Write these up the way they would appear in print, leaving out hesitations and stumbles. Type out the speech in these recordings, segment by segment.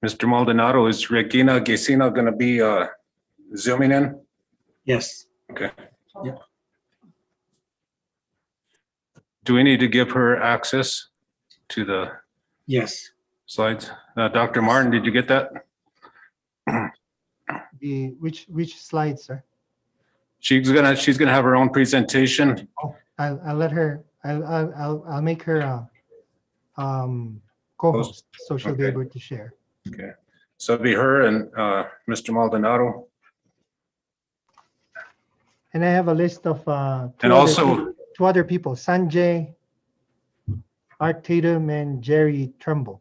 Mr. Maldonado, is Regina Gesina going to be zooming in? Yes. Okay. Yep. Do we need to give her access to the Yes. slides? Dr. Martin, did you get that? Which slide, sir? She's gonna have her own presentation. Oh, I'll let her. I'll make her co-host, so she'll be Okay. able to share. Okay. So it'll be her and Mr. Maldonado. And I have a list of And also, two other people: Sanjay, Art Tatum, and Jerry Trumbull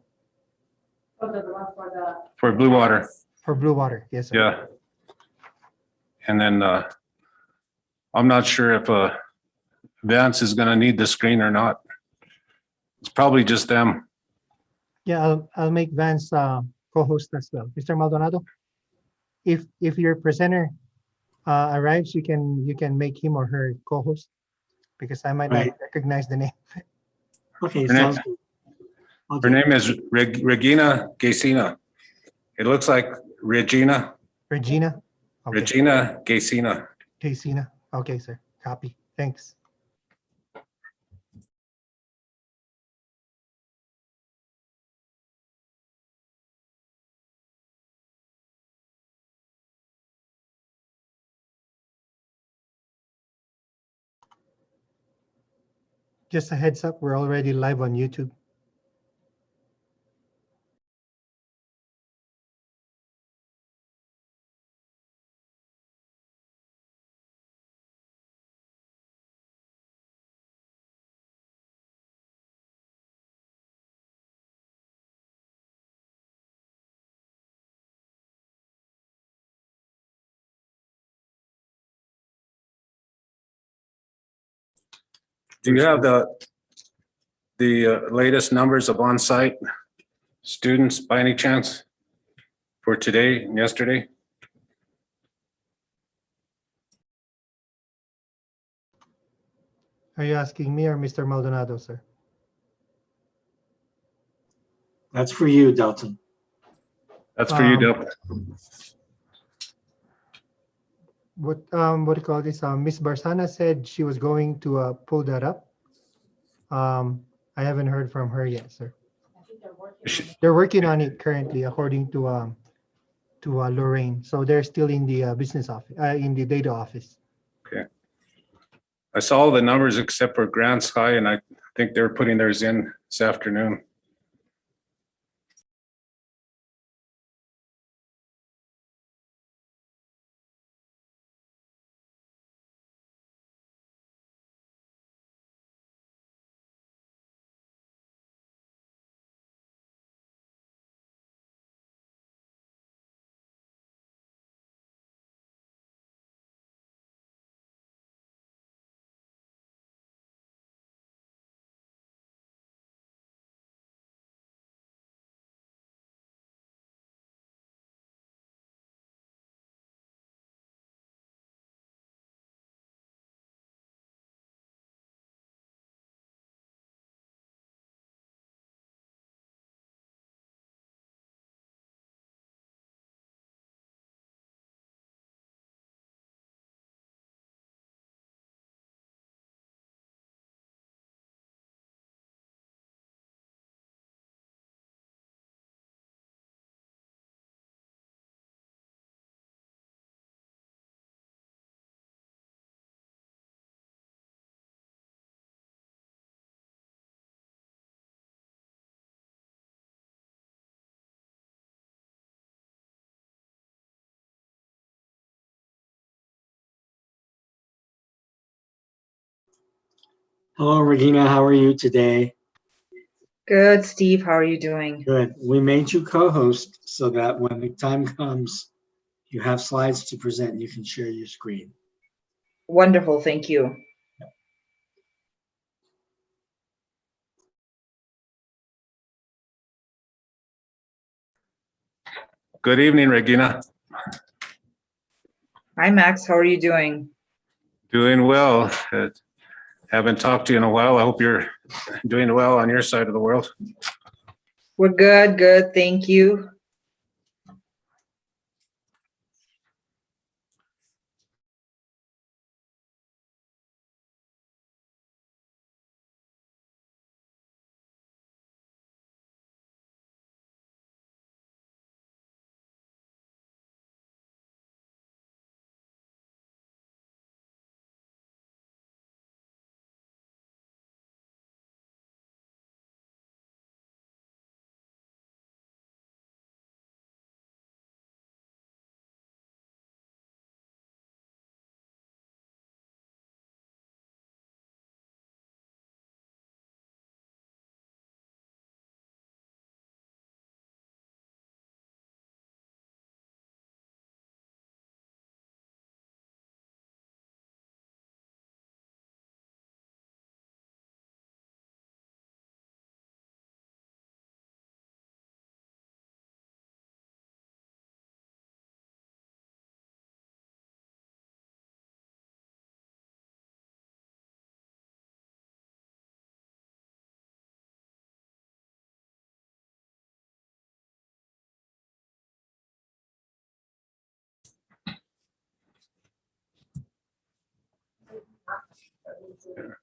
for Blue Water, for Blue Water. Yes, sir. yeah. And then I'm not sure if Vance is gonna need the screen or not. It's probably just them. Yeah, I'll make Vance co-host as well. Mr. Maldonado, if your presenter arrives, you can make him or her co-host, because I might Right. not recognize the name. Okay, Her name- sounds good. I'll Her do it. name is Regina Gesina. It looks like Regina Regina. Okay. Regina Gesina. Gesina. Okay, sir. Copy. Thanks. Just a heads up, we're already live on YouTube. Do you have the latest numbers of on-site students by any chance for today and yesterday? Are you asking me or Mr. Maldonado, sir? That's for you, Dalton. That's for you, Um, Dale. What do you call this? Miss Barsana said she was going to pull that up. I haven't heard from her yet, sir. They're working on it currently, according to Lorraine. So they're still in the business office, in the data office. I saw all the numbers except for Grants High, and I think they're putting theirs in this afternoon. Hello, Regina. How are you today? Good, Steve. How are you doing? Good. We made you co-host so that when the time comes, you have slides to present, you can share your screen. Wonderful. Thank you. Good evening, Regina. Hi, Max. How are you doing? Doing well. Haven't talked to you in a while. I hope you're doing well on your side of the world. We're good. Good. Thank you. Good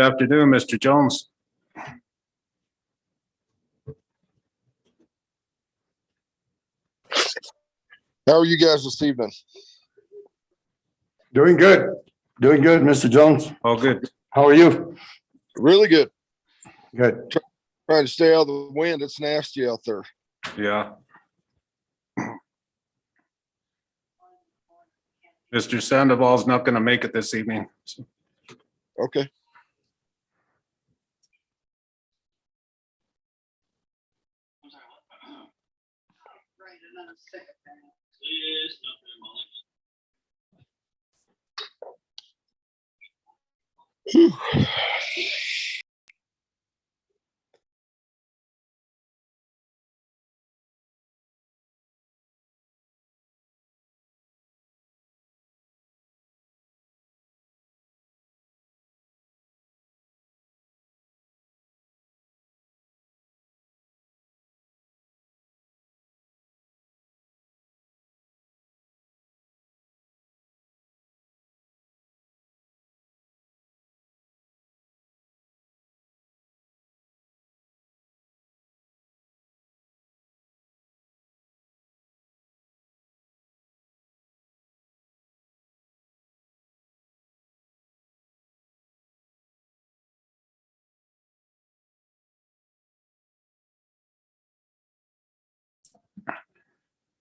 afternoon, Mr. Jones. How are you guys this evening? Doing good. Doing good, Mr. Jones. All good. How are you? Really good. Good. Trying to stay out of the wind. It's nasty out there. Yeah. Mr. Sandoval's not going to make it this evening. Okay.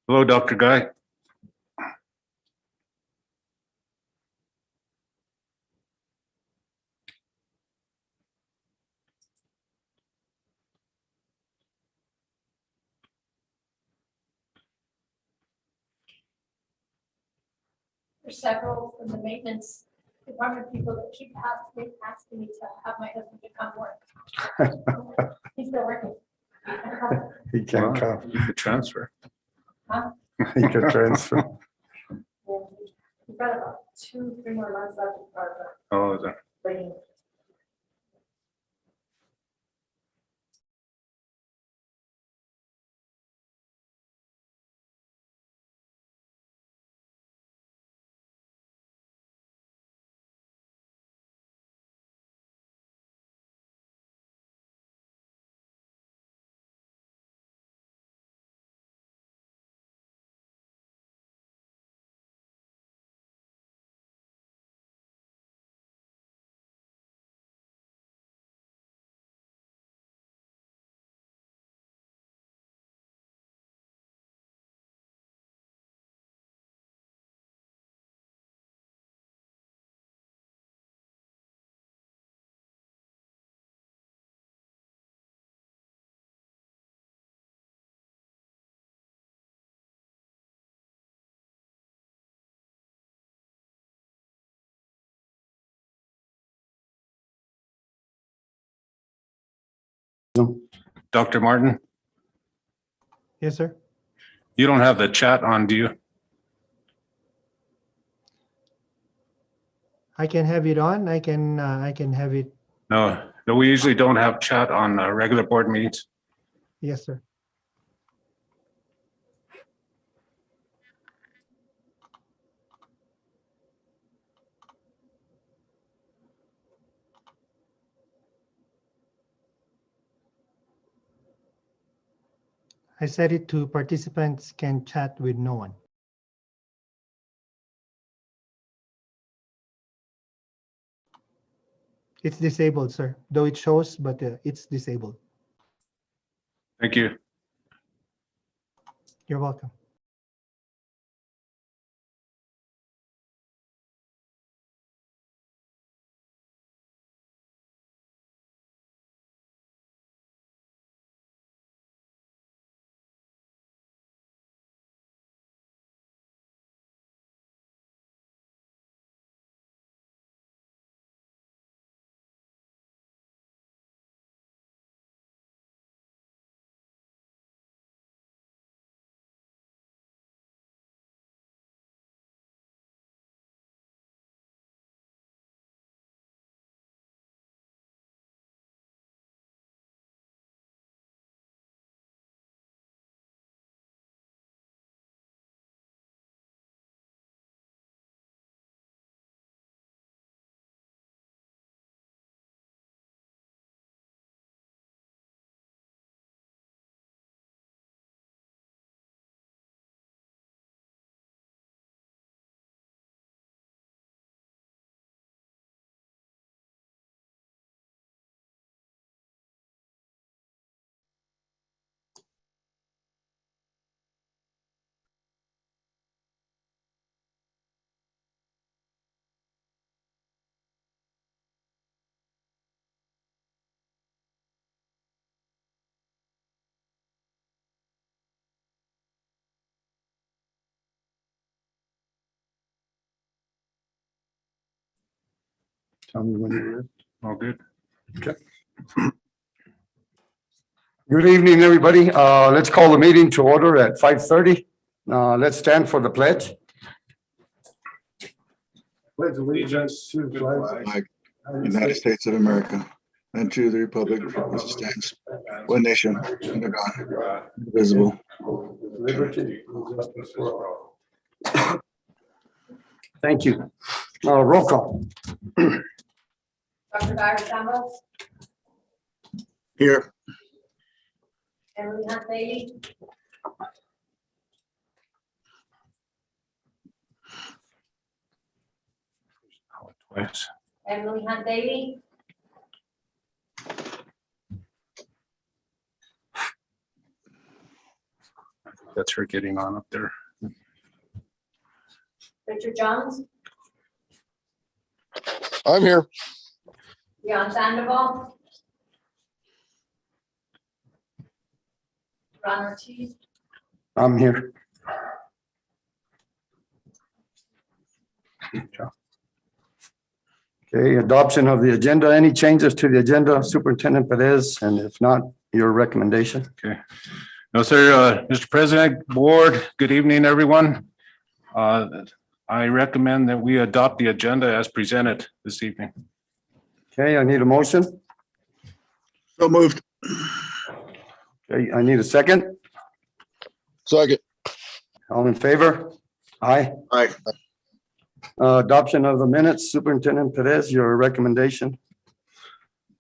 Hello, Dr. Guy. There's several from the maintenance department people that keep asking me to have my husband to come work. He's still working. He can Wow, come. You could transfer. Huh? He can transfer. We've got about 2-3 more months left of our Oh, is that- waiting. Dr. Martin, Yes, sir. you don't have the chat on, do you? I can have it on. I can have it. No, we usually don't have chat on regular board meetings. Yes, sir. I set it to participants can chat with no one. It's disabled, sir, though it shows, but it's disabled. Thank you. You're welcome. Tell me when you're ready. All good. Good evening, everybody. Let's call the meeting to order at 5:30. Let's stand for the pledge. Pledge allegiance to the flag Flag, United States of America, and to the republic which stands, one nation, under God, indivisible. liberty and justice for all. Thank you. Roll call. Dr. Garza, Here, Emily Hunt Bailey, Twice. Emily Hunt Bailey, That's her getting on up there. Richard Jones, I'm here. Leon Sandoval, Ron Ortiz, I'm here. Okay, adoption of the agenda. Any changes to the agenda, Superintendent Perez? And if not, your recommendation? No, sir. Mr. President, Board, good evening, everyone. I recommend that we adopt the agenda as presented this evening. Okay, I need a motion. so moved. Okay, I need a second. Second. All in favor? Aye. Aye. Adoption of the minutes, Superintendent Perez, your recommendation.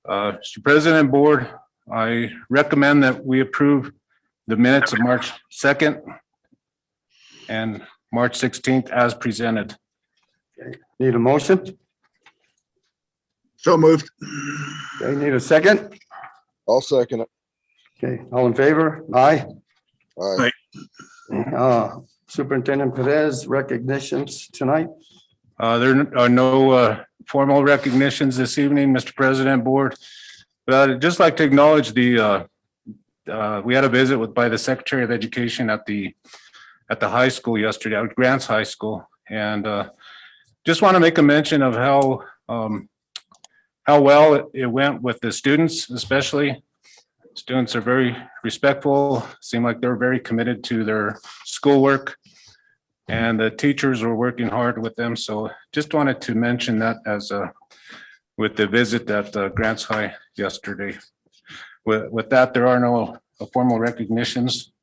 Mr. President, Board, I recommend that we approve the minutes of March 2nd and March 16th as presented. Need a motion? So moved. Okay, need a second? I'll second it. Okay, all in favor? Aye. Aye. Superintendent Perez, recognitions tonight? There are no formal recognitions this evening, Mr. President, Board. But I'd just like to acknowledge we had a visit by the Secretary of Education at the high school yesterday, at Grants High School. And just want to make a mention of how well it went with the students, especially. Students are very respectful, seem like they're very committed to their schoolwork. And the teachers were working hard with them. So just wanted to mention that as with the visit at Grants High yesterday. With that, there are no formal recognitions.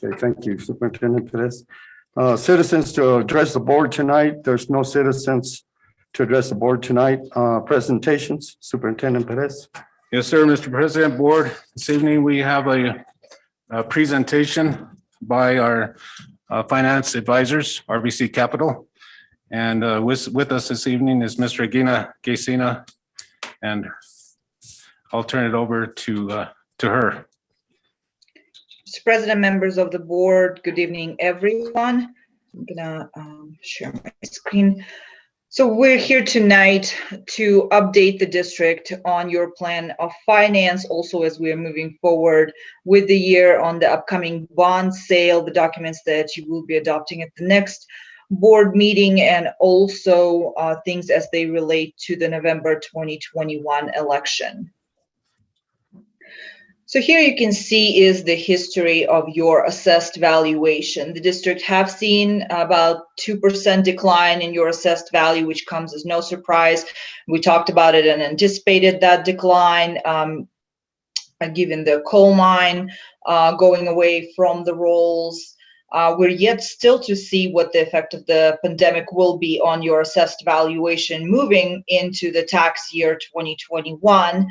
Okay, thank you, Superintendent Perez. Citizens to address the board tonight. There's no citizens to address the board tonight. Presentations, Superintendent Perez. Yes, sir, Mr. President, Board. This evening, we have a presentation by our finance advisors, RBC Capital. And with us this evening is Mr. Regina Gesina, and I'll turn it over to her. Mr. President, members of the board, good evening, everyone. I'm gonna share my screen. So we're here tonight to update the district on your plan of finance, also as we are moving forward with the year on the upcoming bond sale, the documents that you will be adopting at the next board meeting, and also things as they relate to the November 2021 election. So here you can see is the history of your assessed valuation. The district have seen about 2% decline in your assessed value, which comes as no surprise. We talked about it and anticipated that decline, given the coal mine going away from the rolls. We're yet still to see what the effect of the pandemic will be on your assessed valuation moving into the tax year 2021.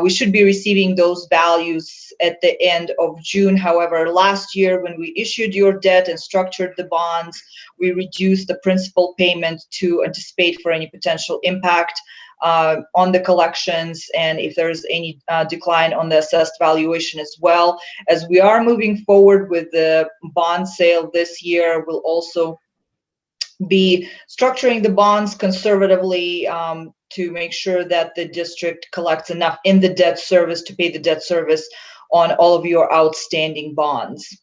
We should be receiving those values at the end of June. However, last year when we issued your debt and structured the bonds, we reduced the principal payment to anticipate for any potential impact on the collections, and if there's any decline on the assessed valuation as well. As we are moving forward with the bond sale this year, we'll also be structuring the bonds conservatively to make sure that the district collects enough in the debt service to pay the debt service on all of your outstanding bonds.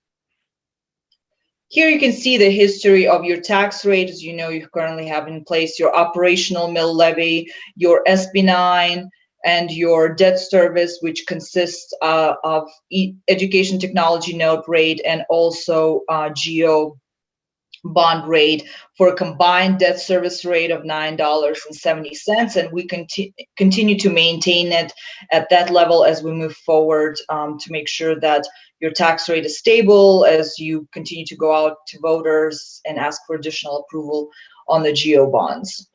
Here you can see the history of your tax rate. As you know, you currently have in place your operational mill levy, your SB9, and your debt service, which consists of education technology note rate and also GO bond rate, for a combined debt service rate of $9.70. And we continue to maintain it at that level as we move forward, to make sure that your tax rate is stable as you continue to go out to voters and ask for additional approval on the GO bonds.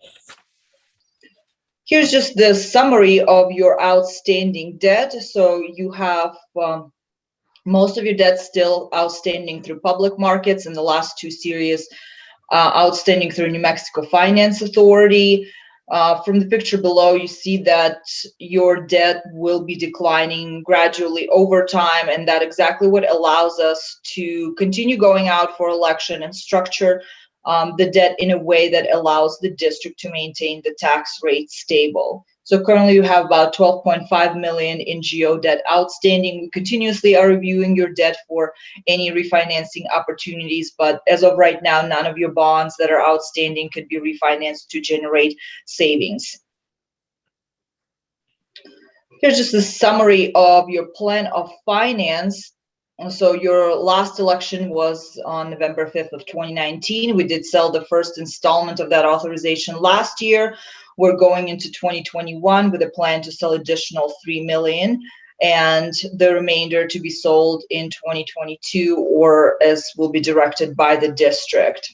Here's just the summary of your outstanding debt. So you have most of your debt still outstanding through public markets, and the last two series outstanding through New Mexico Finance Authority. From the picture below, you see that your debt will be declining gradually over time, and that exactly what allows us to continue going out for election and structure the debt in a way that allows the district to maintain the tax rate stable. So currently you have about 12.5 million in GO debt outstanding. We continuously are reviewing your debt for any refinancing opportunities, but as of right now, none of your bonds that are outstanding could be refinanced to generate savings. Here's just a summary of your plan of finance. So your last election was on November 5th of 2019. We did sell the first installment of that authorization last year. We're going into 2021 with a plan to sell additional 3 million, and the remainder to be sold in 2022, or as will be directed by the district.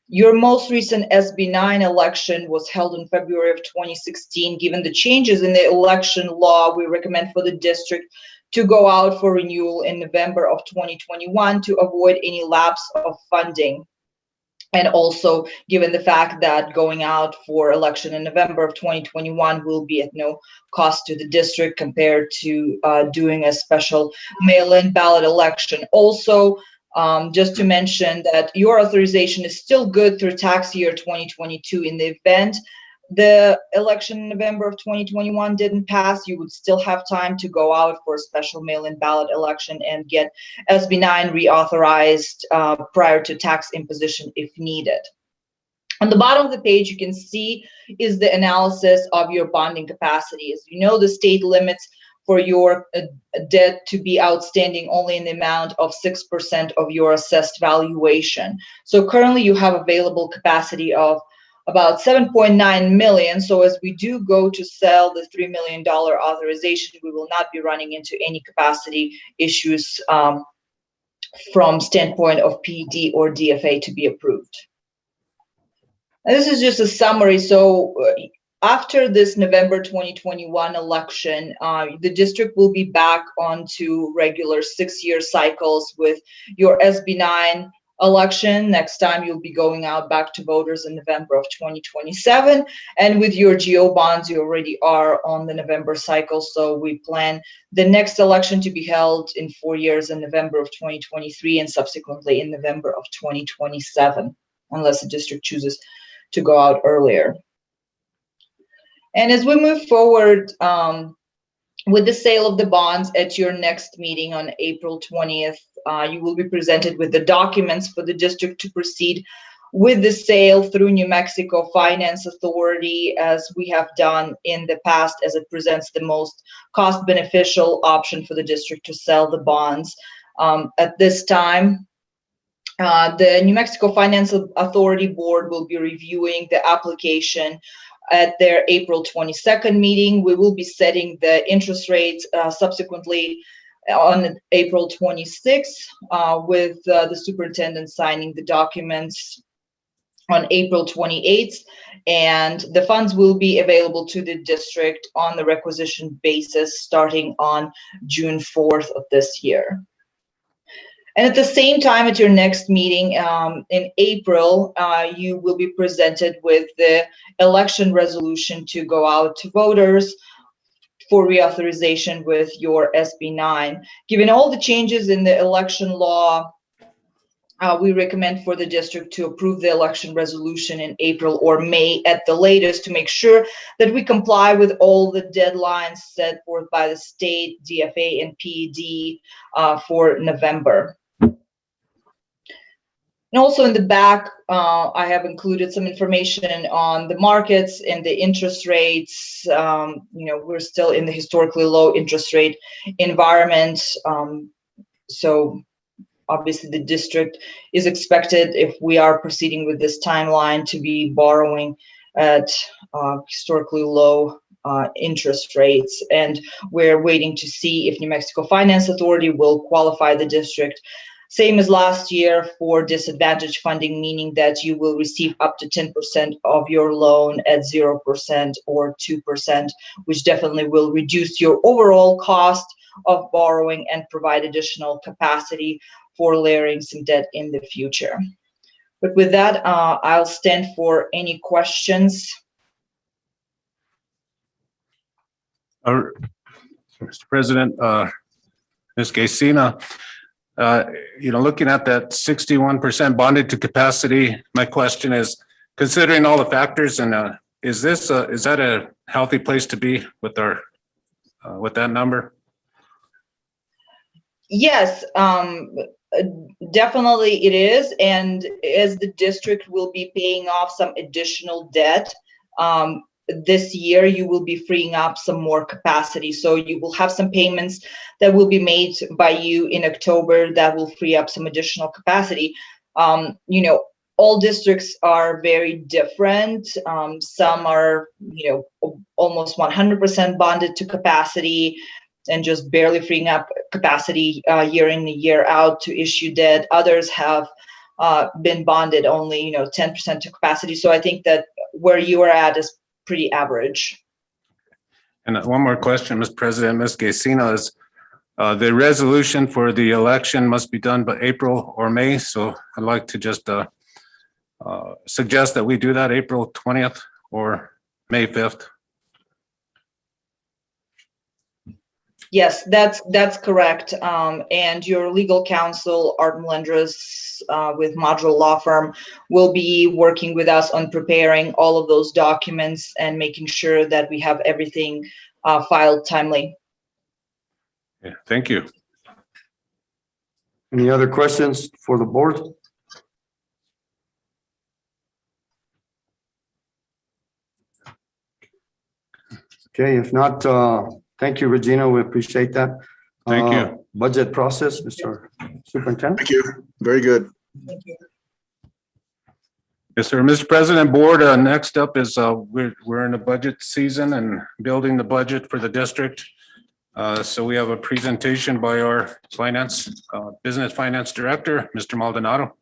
Your most recent SB9 election was held in February of 2016. Given the changes in the election law, we recommend for the district to go out for renewal in November of 2021 to avoid any lapse of funding. And also, given the fact that going out for election in November of 2021 will be at no cost to the district compared to doing a special mail-in ballot election. Also, just to mention that your authorization is still good through tax year 2022. In the event the election in November of 2021 didn't pass, you would still have time to go out for a special mail-in ballot election and get SB9 reauthorized prior to tax imposition if needed. On the bottom of the page, you can see is the analysis of your bonding capacity. As you know, the state limits for your debt to be outstanding only in the amount of 6% of your assessed valuation. So currently you have available capacity of about 7.9 million. So as we do go to sell the $3 million authorization, we will not be running into any capacity issues from standpoint of PED or DFA to be approved. And this is just a summary. So after this November 2021 election, the district will be back onto regular 6-year cycles with your SB9 election. Next time you'll be going out back to voters in November of 2027. And with your GO bonds, you already are on the November cycle. So we plan the next election to be held in 4 years in November of 2023 and subsequently in November of 2027, unless the district chooses to go out earlier. And as we move forward with the sale of the bonds at your next meeting on April 20th, you will be presented with the documents for the district to proceed with the sale through New Mexico Finance Authority, as we have done in the past, as it presents the most cost beneficial option for the district to sell the bonds. At this time, the New Mexico Finance Authority Board will be reviewing the application at their April 22nd meeting. We will be setting the interest rates subsequently on April 26th, with the superintendent signing the documents on April 28th, and the funds will be available to the district on the requisition basis starting on June 4th of this year. And at the same time, at your next meeting in April, you will be presented with the election resolution to go out to voters for reauthorization with your SB9. Given all the changes in the election law, we recommend for the district to approve the election resolution in April or May at the latest to make sure that we comply with all the deadlines set forth by the state, DFA, and PED for November. And also in the back, I have included some information on the markets and the interest rates. We're still in the historically low interest rate environment. So obviously the district is expected, if we are proceeding with this timeline, to be borrowing at historically low interest rates. And we're waiting to see if New Mexico Finance Authority will qualify the district, same as last year, for disadvantaged funding, meaning that you will receive up to 10% of your loan at 0% or 2%, which definitely will reduce your overall cost of borrowing and provide additional capacity for layering some debt in the future. But with that, I'll stand for any questions. Mr. President, Ms. Gesina, looking at that 61% bonded to capacity, my question is, considering all the factors, and is that a healthy place to be with with that number? Yes, definitely it is. And as the district will be paying off some additional debt, this year you will be freeing up some more capacity. So you will have some payments that will be made by you in October that will free up some additional capacity. All districts are very different. Some are, almost 100% bonded to capacity and just barely freeing up capacity year in and year out to issue debt. Others have been bonded only, 10% to capacity. So I think that where you are at is pretty average. And one more question, Mr. President, Ms. Gesina, is the resolution for the election must be done by April or May. So I'd like to just suggest that we do that April 20th or May 5th. Yes, that's correct. And your legal counsel, Art Melendres, with Module Law Firm, will be working with us on preparing all of those documents and making sure that we have everything filed timely. Yeah, thank you. Any other questions for the board? Okay, if not, thank you, Regina. We appreciate that. Thank you. Budget process, Mr. Superintendent. Thank you. Very good. Thank you. Yes, sir. Mr. President, board, next up is we're in the budget season and building the budget for the district. So we have a presentation by our business finance director, Mr. Maldonado.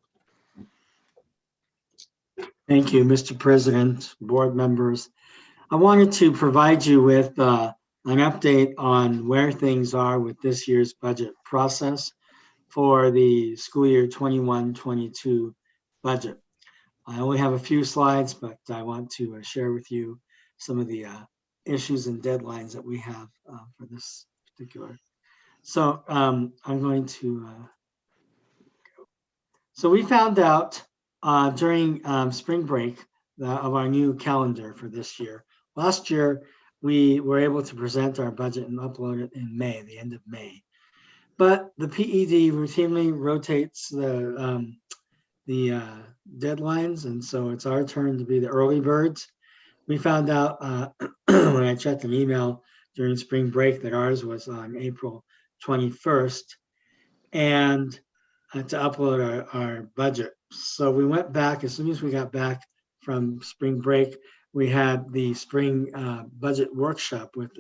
Thank you, Mr. President, board members. I wanted to provide you with an update on where things are with this year's budget process for the school year 21-22 budget. I only have a few slides, but I want to share with you some of the issues and deadlines that we have for this particular. So I'm going to, so we found out during spring break of our new calendar for this year. Last year, we were able to present our budget and upload it in May, the end of May. But the PED routinely rotates the deadlines, and so it's our turn to be the early birds. We found out when I checked an email during spring break that ours was on April 21st, and to upload our budget. So we went back, as soon as we got back from spring break, we had the spring budget workshop with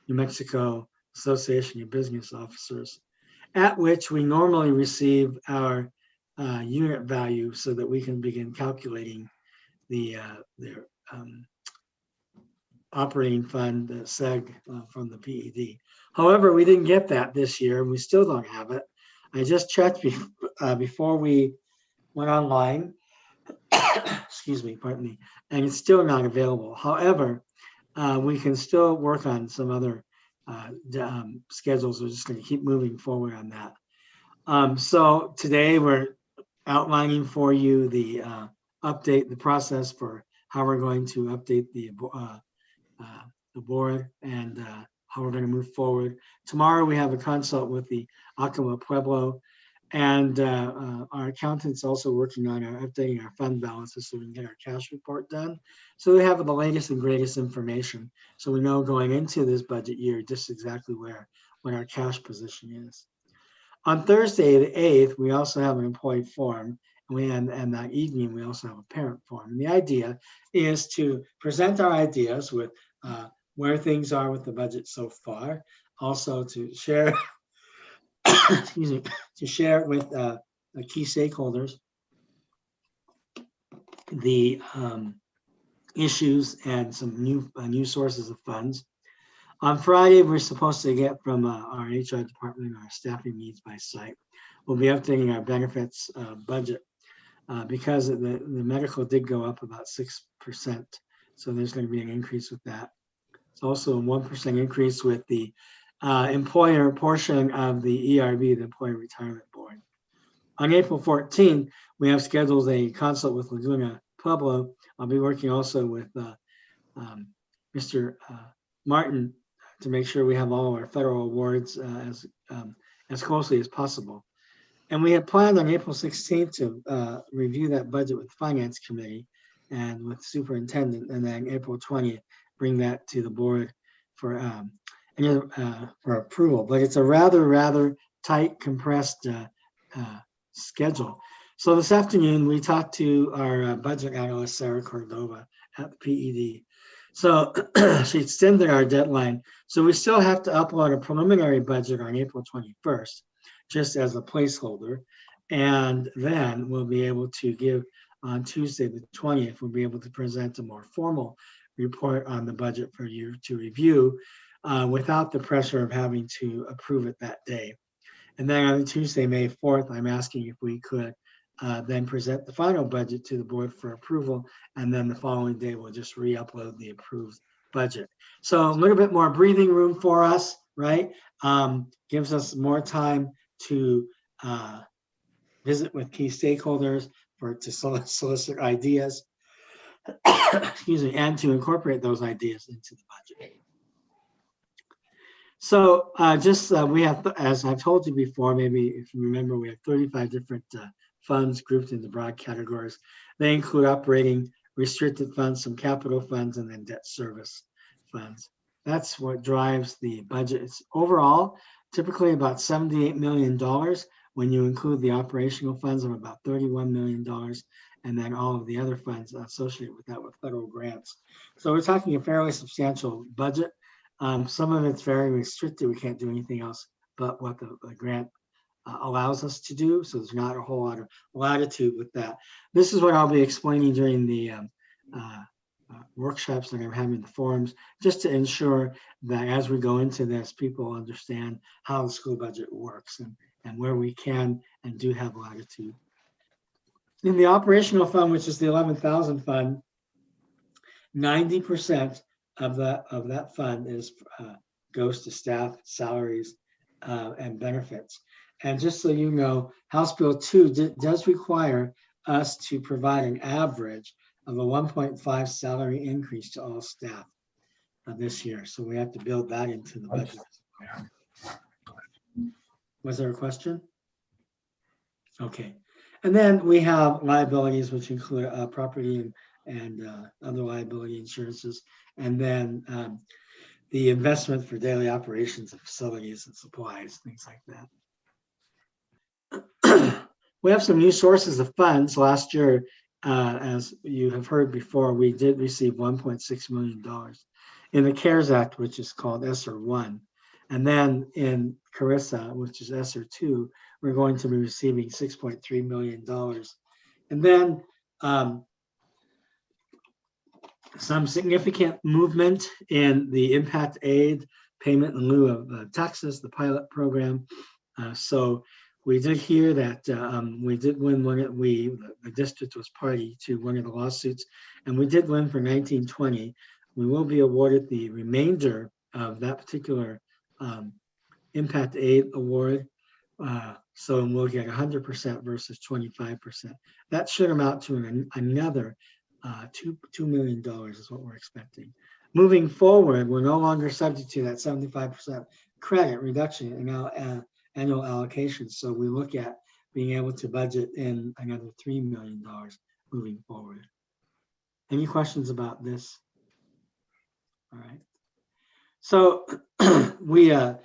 New Mexico Association of Business Officers, at which we normally receive our unit value so that we can begin calculating their operating fund, the SEG from the PED. However, we didn't get that this year, and we still don't have it. I just checked before we went online, excuse me, pardon me, and it's still not available. However, we can still work on some other schedules. We're just going to keep moving forward on that. So today we're outlining for you the process for how we're going to update the board and how we're going to move forward. Tomorrow we have a consult with the Acoma Pueblo And our accountant's also working on updating our fund balances so we can get our cash report done. So we have the latest and greatest information. So we know going into this budget year just exactly what our cash position is. On Thursday, the 8th, we also have an employee forum. And that evening, we also have a parent forum. And the idea is to present our ideas with where things are with the budget so far. Also to share, excuse me, to share with the key stakeholders the issues and some new sources of funds. On Friday, we're supposed to get from our HR department our staffing needs by site. We'll be updating our benefits budget because the medical did go up about 6%. So there's going to be an increase with that. It's also a 1% increase with the employer portion of the ERB, the Employee Retirement Board. On April 14th, we have scheduled a consult with Laguna Pueblo. I'll be working also with Mr. Martin to make sure we have all of our federal awards as closely as possible. And we had planned on April 16th to review that budget with the Finance Committee and with Superintendent, and then April 20th, bring that to the board for approval. But it's a rather tight, compressed schedule. So this afternoon, we talked to our budget analyst, Sarah Cordova at the PED. So she extended our deadline. So we still have to upload a preliminary budget on April 21st, just as a placeholder. And then we'll be able to give on Tuesday, the 20th, we'll be able to present a more formal report on the budget for you to review without the pressure of having to approve it that day. And then on Tuesday, May 4th, I'm asking if we could then present the final budget to the board for approval. And then the following day, we'll just re-upload the approved budget. So a little bit more breathing room for us, right? Gives us more time to visit with key stakeholders to solicit ideas, excuse me, and to incorporate those ideas into the budget. So we have, as I've told you before, maybe if you remember, we have 35 different funds grouped into broad categories. They include operating restricted funds, some capital funds, and then debt service funds. That's what drives the budget. It's overall typically about $78 million when you include the operational funds of about $31 million, and then all of the other funds associated with that with federal grants. So we're talking a fairly substantial budget. Some of it's very restricted. We can't do anything else but what the grant allows us to do. So there's not a whole lot of latitude with that. This is what I'll be explaining during the workshops that I'm having, the forums, just to ensure that as we go into this, people understand how the school budget works and where we can and do have latitude. In the operational fund, which is the 11,000 fund, 90% of that fund goes to staff salaries and benefits. And just so you know, House Bill 2 does require us to provide an average of a 1.5 salary increase to all staff this year. So we have to build that into the budget. Was there a question? Okay. And then we have liabilities, which include property and other liability insurances. And then the investment for daily operations of facilities and supplies, things like that. We have some new sources of funds. Last year, as you have heard before, we did receive $1.6 million in the CARES Act, which is called ESSER 1. And then in CARISA, which is ESSER 2, we're going to be receiving $6.3 million. And then some significant movement in the impact aid payment in lieu of taxes, the pilot program. So we did hear that we did win the district was party to one of the lawsuits, and we did win for 1920. We will be awarded the remainder of that particular impact aid award. So we'll get 100% versus 25%. That should amount to another $2 million is what we're expecting. Moving forward, we're no longer subject to that 75% credit reduction in our annual allocation. So we look at being able to budget in another $3 million moving forward. Any questions about this? All right. So the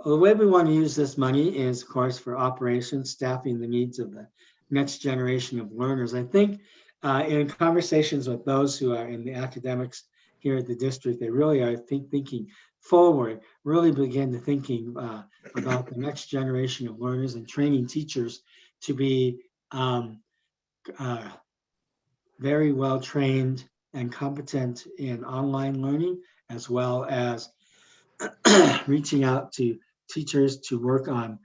way we want to use this money is, of course, for operations, staffing the needs of the next generation of learners. I think in conversations with those who are in the academics here at the district, they really are thinking forward, really begin to thinking about the next generation of learners and training teachers to be very well trained and competent in online learning, as well as reaching out to teachers to work on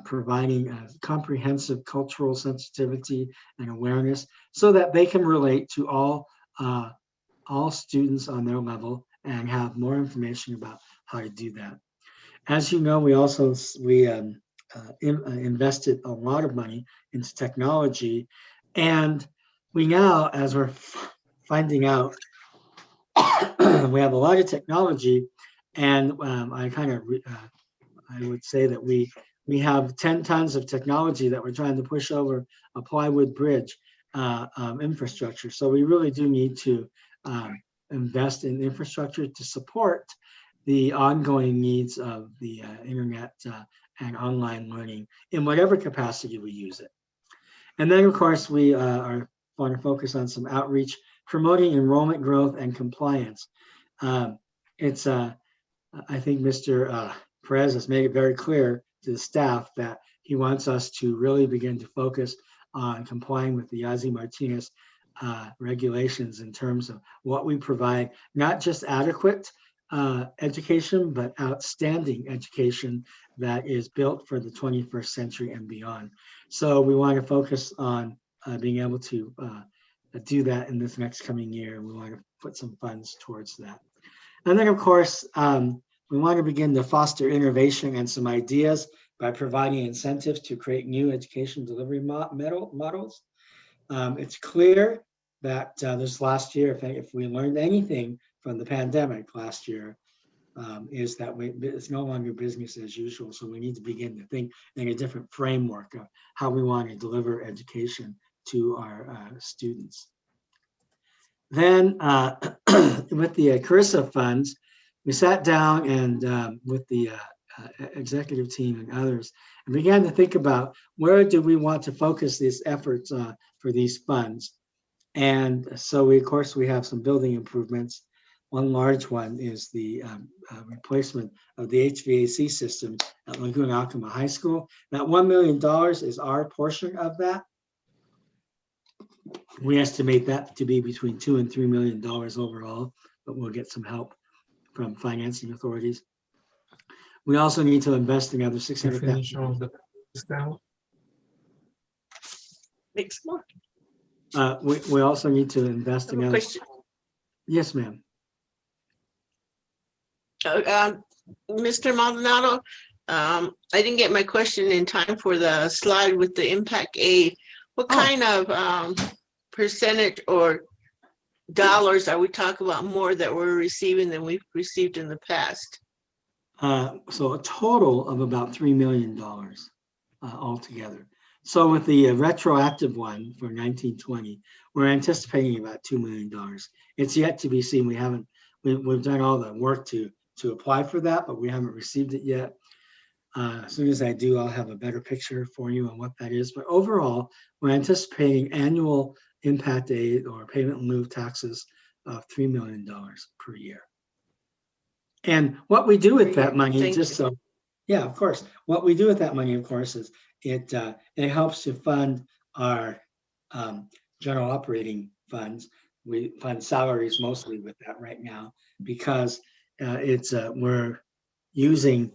providing comprehensive cultural sensitivity and awareness so that they can relate to all students on their level and have more information about how to do that. As you know, we also invested a lot of money into technology, and we now, as we're finding out, we have a lot of technology, and I would say that we have 10 tons of technology that we're trying to push over a plywood bridge infrastructure. So we really do need to invest in infrastructure to support the ongoing needs of the internet and online learning in whatever capacity we use it. And then, of course, we want to focus on some outreach, promoting enrollment growth and compliance. I think Mr. Perez has made it very clear to the staff that he wants us to really begin to focus on complying with the Yazzie-Martinez regulations in terms of what we provide, not just adequate education, but outstanding education that is built for the 21st century and beyond. So we want to focus on being able to do that in this next coming year. We want to put some funds towards that. And then, of course, we want to begin to foster innovation and some ideas by providing incentives to create new education delivery models. It's clear that this last year, if we learned anything from the pandemic last year, is that it's no longer business as usual. So we need to begin to think in a different framework of how we want to deliver education to our students. Then with the CRRSA funds, we sat down and with the executive team and others and began to think about where do we want to focus these efforts for these funds. And so of course, we have some building improvements. One large one is the replacement of the HVAC system at Laguna Alcama High School. That $1 million is our portion of that. We estimate that to be between $2 and $3 million overall, but we'll get some help from financing authorities. We also need to invest in another $600,000. Next month. We also need to invest in another. Yes, ma'am. Mr. Maldonado, I didn't get my question in time for the slide with the impact aid. What kind of percentage or dollars are we talking about more that we're receiving than we've received in the past? So a total of about $3 million altogether. So with the retroactive one for 1920, we're anticipating about $2 million. It's yet to be seen. We've done all the work to apply for that, but we haven't received it yet. As soon as I do, I'll have a better picture for you on what that is. But overall, we're anticipating annual impact aid or payment in lieu of taxes of $3 million per year. And what we do with that money, yeah, of course. What we do with that money, of course, is it helps to fund our general operating funds. We fund salaries mostly with that right now because we're using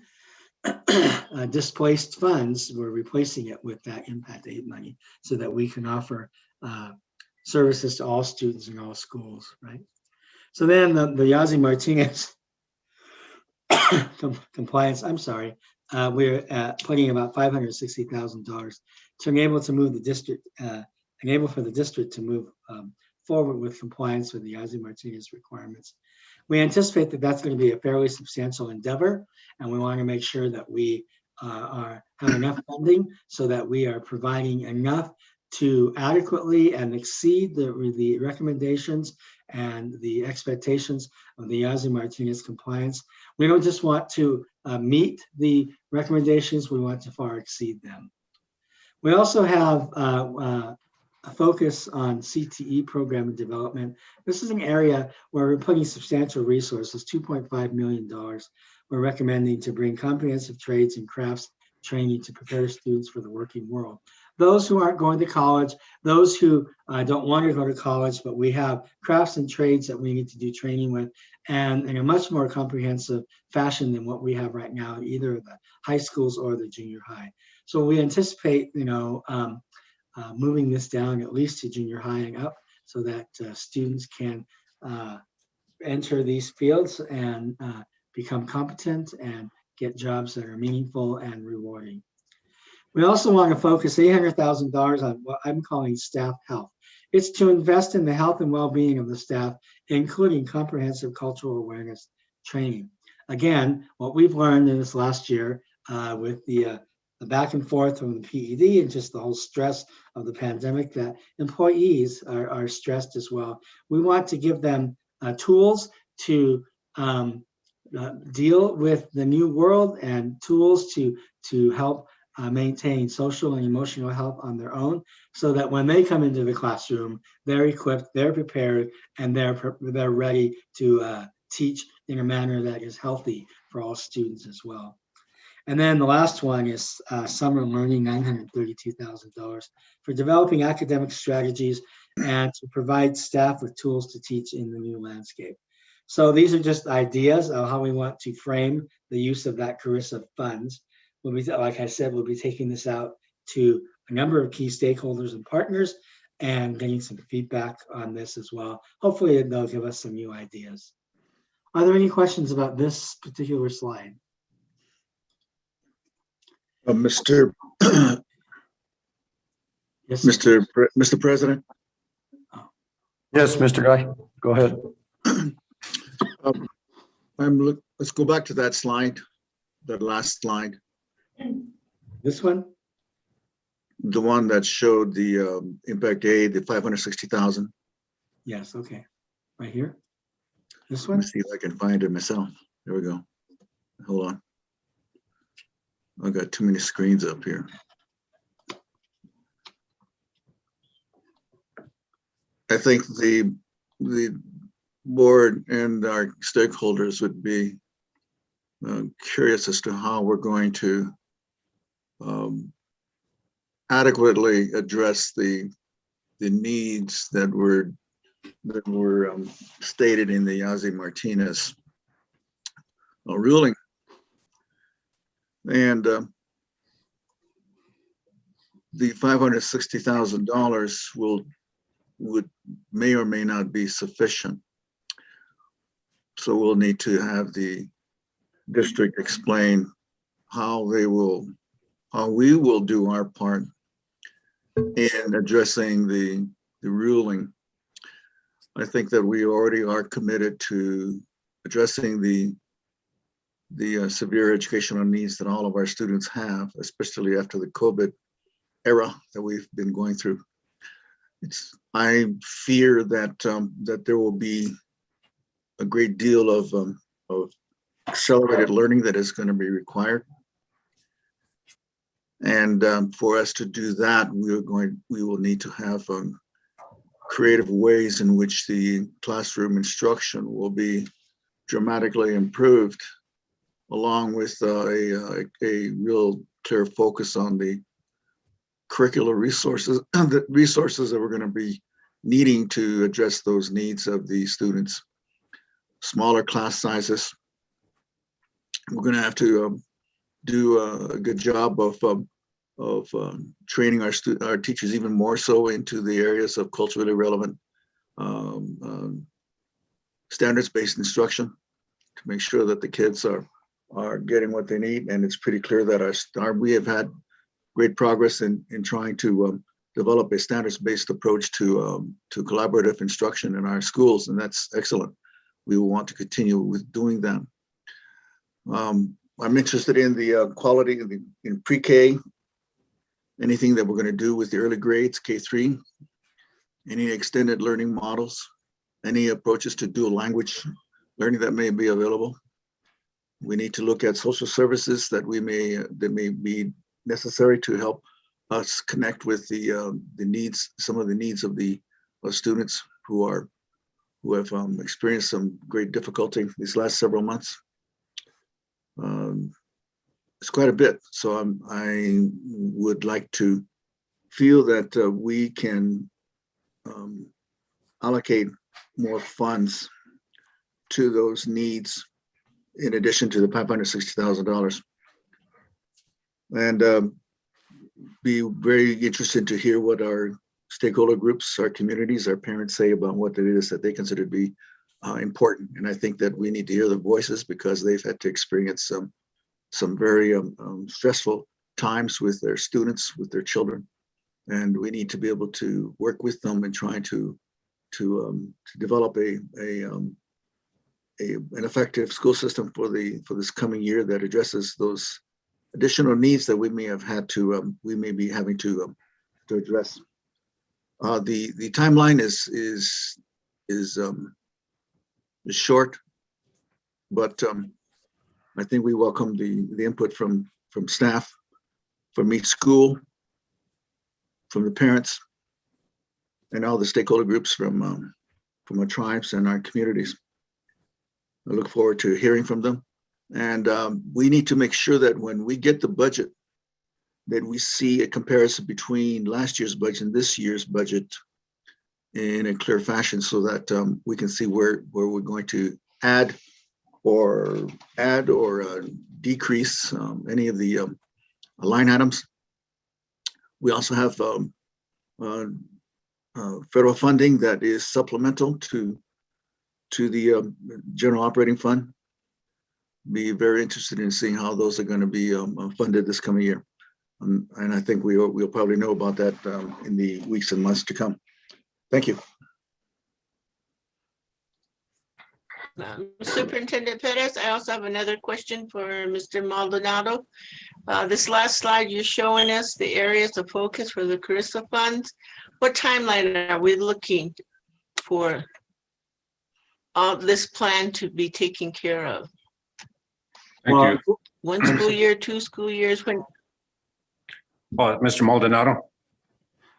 displaced funds. We're replacing it with that impact aid money so that we can offer services to all students in all schools, right? So then the Yazzie-Martinez compliance, I'm sorry, we're putting about $560,000 to enable for the district to move forward with compliance with the Yazzie-Martinez requirements. We anticipate that that's going to be a fairly substantial endeavor, and we want to make sure that we have enough funding so that we are providing enough to adequately and exceed the recommendations and the expectations of the Yazzie Martinez compliance. We don't just want to meet the recommendations, we want to far exceed them. We also have a focus on CTE program and development. This is an area where we're putting substantial resources, $2.5 million. We're recommending to bring comprehensive trades and crafts training to prepare students for the working world. Those who aren't going to college, those who don't want to go to college, but we have crafts and trades that we need to do training with, and in a much more comprehensive fashion than what we have right now, either the high schools or the junior high. So we anticipate, moving this down at least to junior high and up so that students can enter these fields and become competent and get jobs that are meaningful and rewarding. We also want to focus $800,000 on what I'm calling staff health. It's to invest in the health and well-being of the staff, including comprehensive cultural awareness training. Again, what we've learned in this last year with the back and forth from the PED and just the whole stress of the pandemic, that employees are stressed as well. We want to give them tools to deal with the new world and tools to help maintain social and emotional health on their own, so that when they come into the classroom, they're equipped, they're prepared, and they're ready to teach in a manner that is healthy for all students as well. And then the last one is summer learning, $932,000 for developing academic strategies and to provide staff with tools to teach in the new landscape. So these are just ideas of how we want to frame the use of that CRRSA funds. We'll be, like I said, we'll be taking this out to a number of key stakeholders and partners and getting some feedback on this as well. Hopefully they'll give us some new ideas. Are there any questions about this particular slide? Mr. Yes, sir. Mr. President, Yes, Mr. Guy, go ahead. let's go back to that slide, that last slide, This one? the one that showed the impact aid, the 560,000. Yes, okay. Right here? This Let me one? see if I can find it myself. There we go. Hold on. I've got too many screens up here. I think the board and our stakeholders would be curious as to how we're going to adequately address the needs that were stated in the Yazzie Martinez ruling. And the $560,000 may or may not be sufficient. So we'll need to have the district explain how we will do our part in addressing the ruling. I think that we already are committed to addressing the severe educational needs that all of our students have, especially after the COVID era that we've been going through. I fear that that there will be a great deal of accelerated learning that is going to be required. And for us to do that, we will need to have creative ways in which the classroom instruction will be dramatically improved, along with a real clear focus on the curricular resources, the resources that we're going to be needing to address those needs of the students. Smaller class sizes. We're going to have to do a good job of training our teachers even more so into the areas of culturally relevant standards-based instruction to make sure that the kids are getting what they need. And it's pretty clear that we have had great progress in trying to develop a standards-based approach to collaborative instruction in our schools, and that's excellent. We will want to continue with doing that. I'm interested in the quality in pre-K, anything that we're going to do with the early grades, K3, any extended learning models, any approaches to dual language learning that may be available. We need to look at social services that may be necessary to help us connect with the needs, some of the needs of the students who have experienced some great difficulty these last several months. It's quite a bit. So I would like to feel that we can allocate more funds to those needs in addition to the $560,000. And be very interested to hear what our stakeholder groups, our communities, our parents say about what it is that they consider to be important. And I think that we need to hear their voices because they've had to experience some very stressful times with their students, with their children. And we need to be able to work with them and try to develop an effective school system for this coming year that addresses those additional needs that we may have had to we may be having to address. The timeline is short, but I think we welcome the input from staff, from each school, from the parents, and all the stakeholder groups from our tribes and our communities. I look forward to hearing from them. And we need to make sure that when we get the budget, that we see a comparison between last year's budget and this year's budget in a clear fashion so that we can see where we're going to add or decrease any of the line items. We also have federal funding that is supplemental to the general operating fund. Be very interested in seeing how those are going to be funded this coming year. And I think we'll probably know about that in the weeks and months to come. Thank you. Superintendent Perez, I also have another question for Mr. Maldonado. This last slide, you're showing us the areas of focus for the CRRSA funds. What timeline are we looking for all this plan to be taken care of? Thank you. 1 school year, 2 school years? When? Mr. Maldonado.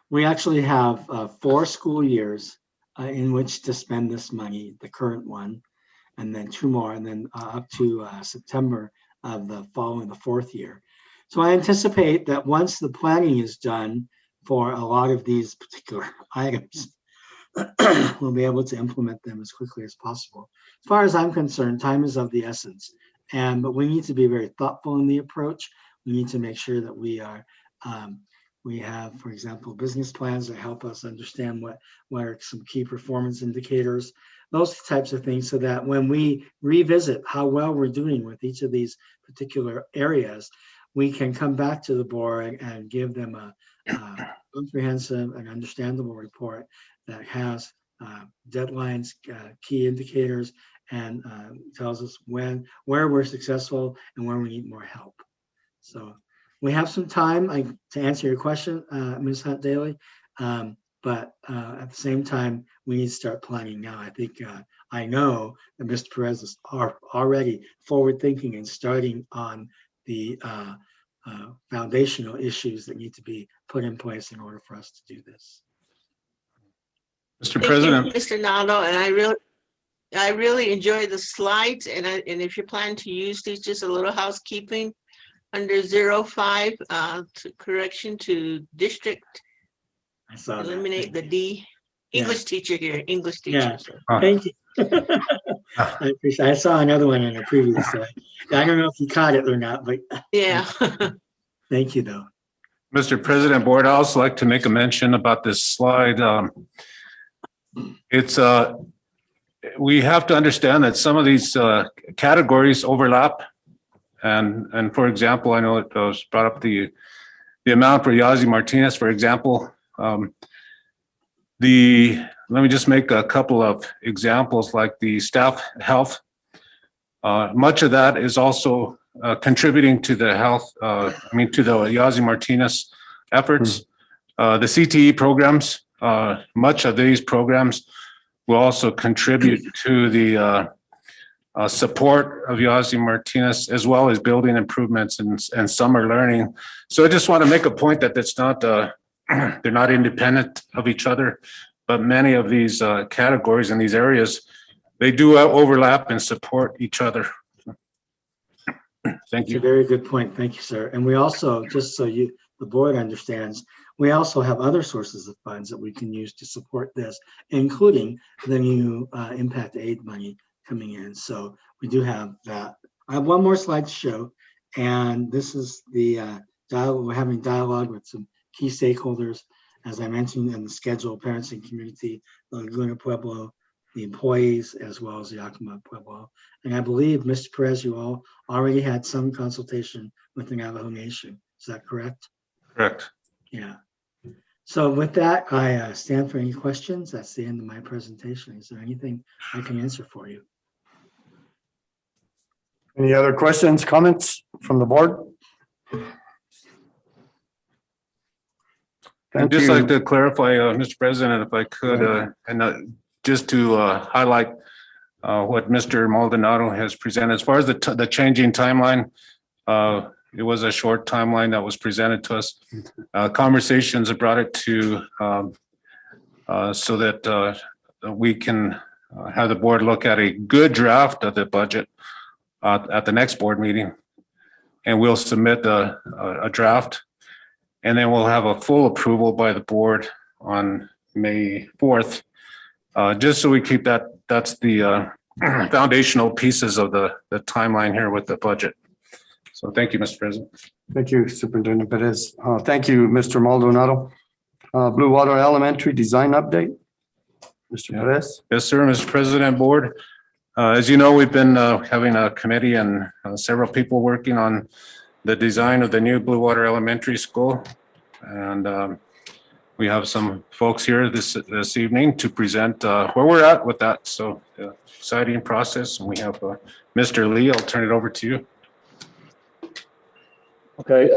We actually have 4 school years in which to spend this money, the current one, and then 2 more, and then up to September of the following, the 4th year. So I anticipate that once the planning is done for a lot of these particular items, we'll be able to implement them as quickly as possible. As far as I'm concerned, time is of the essence. But we need to be very thoughtful in the approach. We need to make sure that we are, we have, for example, business plans that help us understand what are some key performance indicators, those types of things, so that when we revisit how well we're doing with each of these particular areas, we can come back to the board and give them a comprehensive and understandable report that has deadlines, key indicators, and tells us where we're successful and where we need more help. So we have some time to answer your question, Ms. Hunt Daly, but at the same time, we need to start planning now. I think I know that Mr. Perez is already forward thinking and starting on the foundational issues that need to be put in place in order for us to do this. Mr. President. Thank you, Mr. Naldo, and I really enjoy the slides, and if you plan to use these, just a little housekeeping under 05 correction to district. I saw that. Eliminate the D. English teacher here, English teacher. Yeah. So. Thank you. I appreciate. I saw another one in a previous slide. I don't know if you caught it or not, but yeah. Thank you, though. Mr. President, Board, I'd also like to make a mention about this slide. We have to understand that some of these categories overlap. And for example, I know it was brought up the amount for Yazzie Martinez, for example. Let me just make a couple of examples, like the staff health. Much of that is also contributing to the health, to the Yazzie Martinez efforts. The CTE programs, much of these programs will also contribute to the support of Yazzie Martinez, as well as building improvements and summer learning. So I just want to make a point that it's not, they're not independent of each other, but many of these categories in these areas, they do overlap and support each other. Thank It's a you. very good point. Thank you, sir. And we also, just so the board understands, we also have other sources of funds that we can use to support this, including the new impact aid money coming in. So we do have that. I have one more slide to show, and this is the dialogue. We're having dialogue with some key stakeholders, as I mentioned in the schedule, parents and community, the Laguna Pueblo, the employees, as well as the Yakima Pueblo. And I believe, Mr. Perez, you all already had some consultation with the Navajo Nation. Is that correct? Correct. Yeah. So with that, I stand for any questions. That's the end of my presentation. Is there anything I can answer for you? Any other questions, comments from the board? I'd Thank just you. like to clarify, Mr. President, if I could, just to highlight what Mr. Maldonado has presented. As far as the changing timeline, it was a short timeline that was presented to us. Conversations have brought it to so that we can have the board look at a good draft of the budget at the next board meeting, and we'll submit a draft, and then we'll have a full approval by the board on May 4th. Just so we keep that's the foundational pieces of the timeline here with the budget. So thank you, Mr. President. Thank you, Superintendent Perez. Thank you, Mr. Maldonado. Blue Water Elementary design update. Mr. Perez. Yes, sir, Mr. President, board. As you know, we've been having a committee and several people working on the design of the new Blue Water Elementary School. And we have some folks here this evening to present where we're at with that. So exciting process. And we have Mr. Lee. I'll turn it over to you. Okay.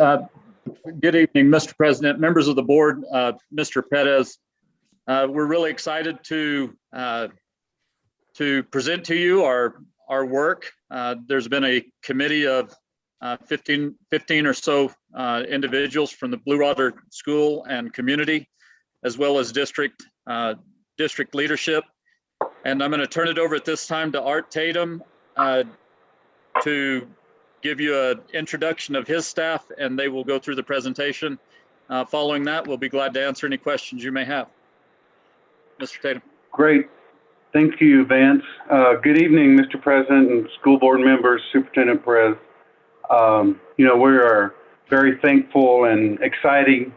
Good evening, Mr. President, members of the board, Mr. Perez. We're really excited to present to you our work. There's been a committee of 15 or so individuals from the Blue Water School and community, as well as district leadership. And I'm going to turn it over at this time to Art Tatum to give you an introduction of his staff, and they will go through the presentation. Following that, we'll be glad to answer any questions you may have. Mr. Tatum. Great. Thank you, Vance. Good evening, Mr. President and school board members, Superintendent Perez. We are very thankful and excited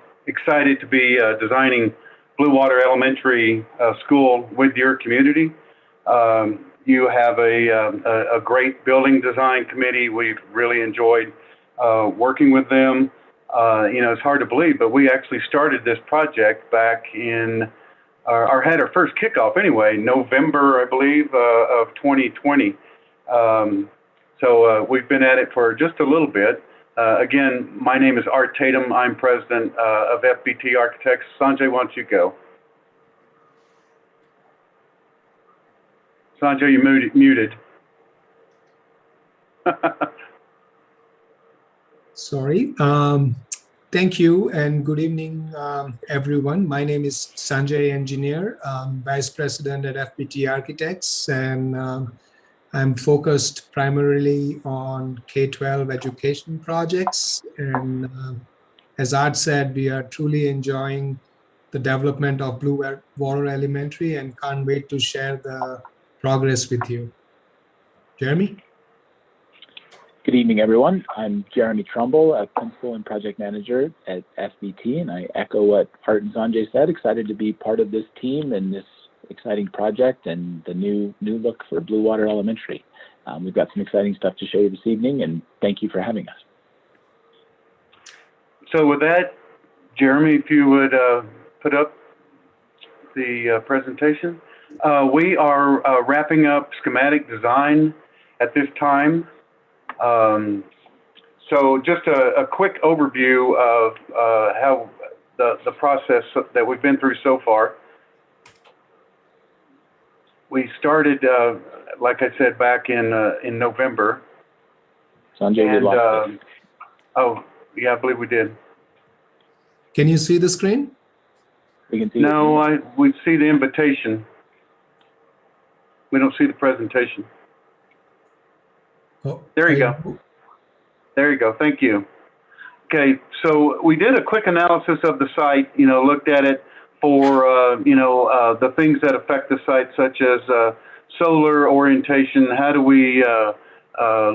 to be designing Blue Water Elementary School with your community. You have a great building design committee. We've really enjoyed working with them. It's hard to believe, but we actually started this project back in had our first kickoff anyway, November, I believe, of 2020. So we've been at it for just a little bit. Again, my name is Art Tatum. I'm president of FBT Architects. Sanjay, why don't you go? Sanjay, you muted. Sorry. Thank you and good evening, everyone. My name is Sanjay Engineer, Vice President at FBT Architects, and I'm focused primarily on K-12 education projects. And as Art said, we are truly enjoying the development of Blue Water Elementary and can't wait to share the progress with you. Jeremy? Good evening, everyone. I'm Jeremy Trumbull, a principal and project manager at FBT, and I echo what Art and Sanjay said. Excited to be part of this team and this exciting project and the new look for Blue Water Elementary. We've got some exciting stuff to show you this evening, and thank you for having us. So with that, Jeremy, if you would put up the presentation. We are wrapping up schematic design at this time. So just a quick overview of how the process that we've been through so far. We started, like I said, back in November. Sanjay, we And, lost you. oh, yeah, I believe we did. Can you see the screen? We can see. No, we see the invitation. We don't see the presentation. Oh, There you go. There you go. Thank you. Okay, so we did a quick analysis of the site, looked at it for, the things that affect the site, such as solar orientation. How do we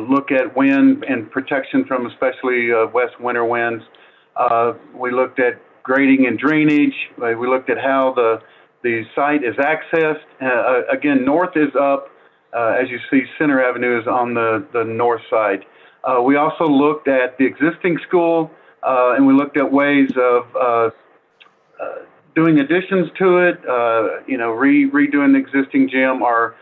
look at wind and protection from especially west winter winds? We looked at grading and drainage. We looked at how the site is accessed. Again, north is up. As you see, Center Avenue is on the north side. We also looked at the existing school, and we looked at ways of doing additions to it, redoing the existing gym, or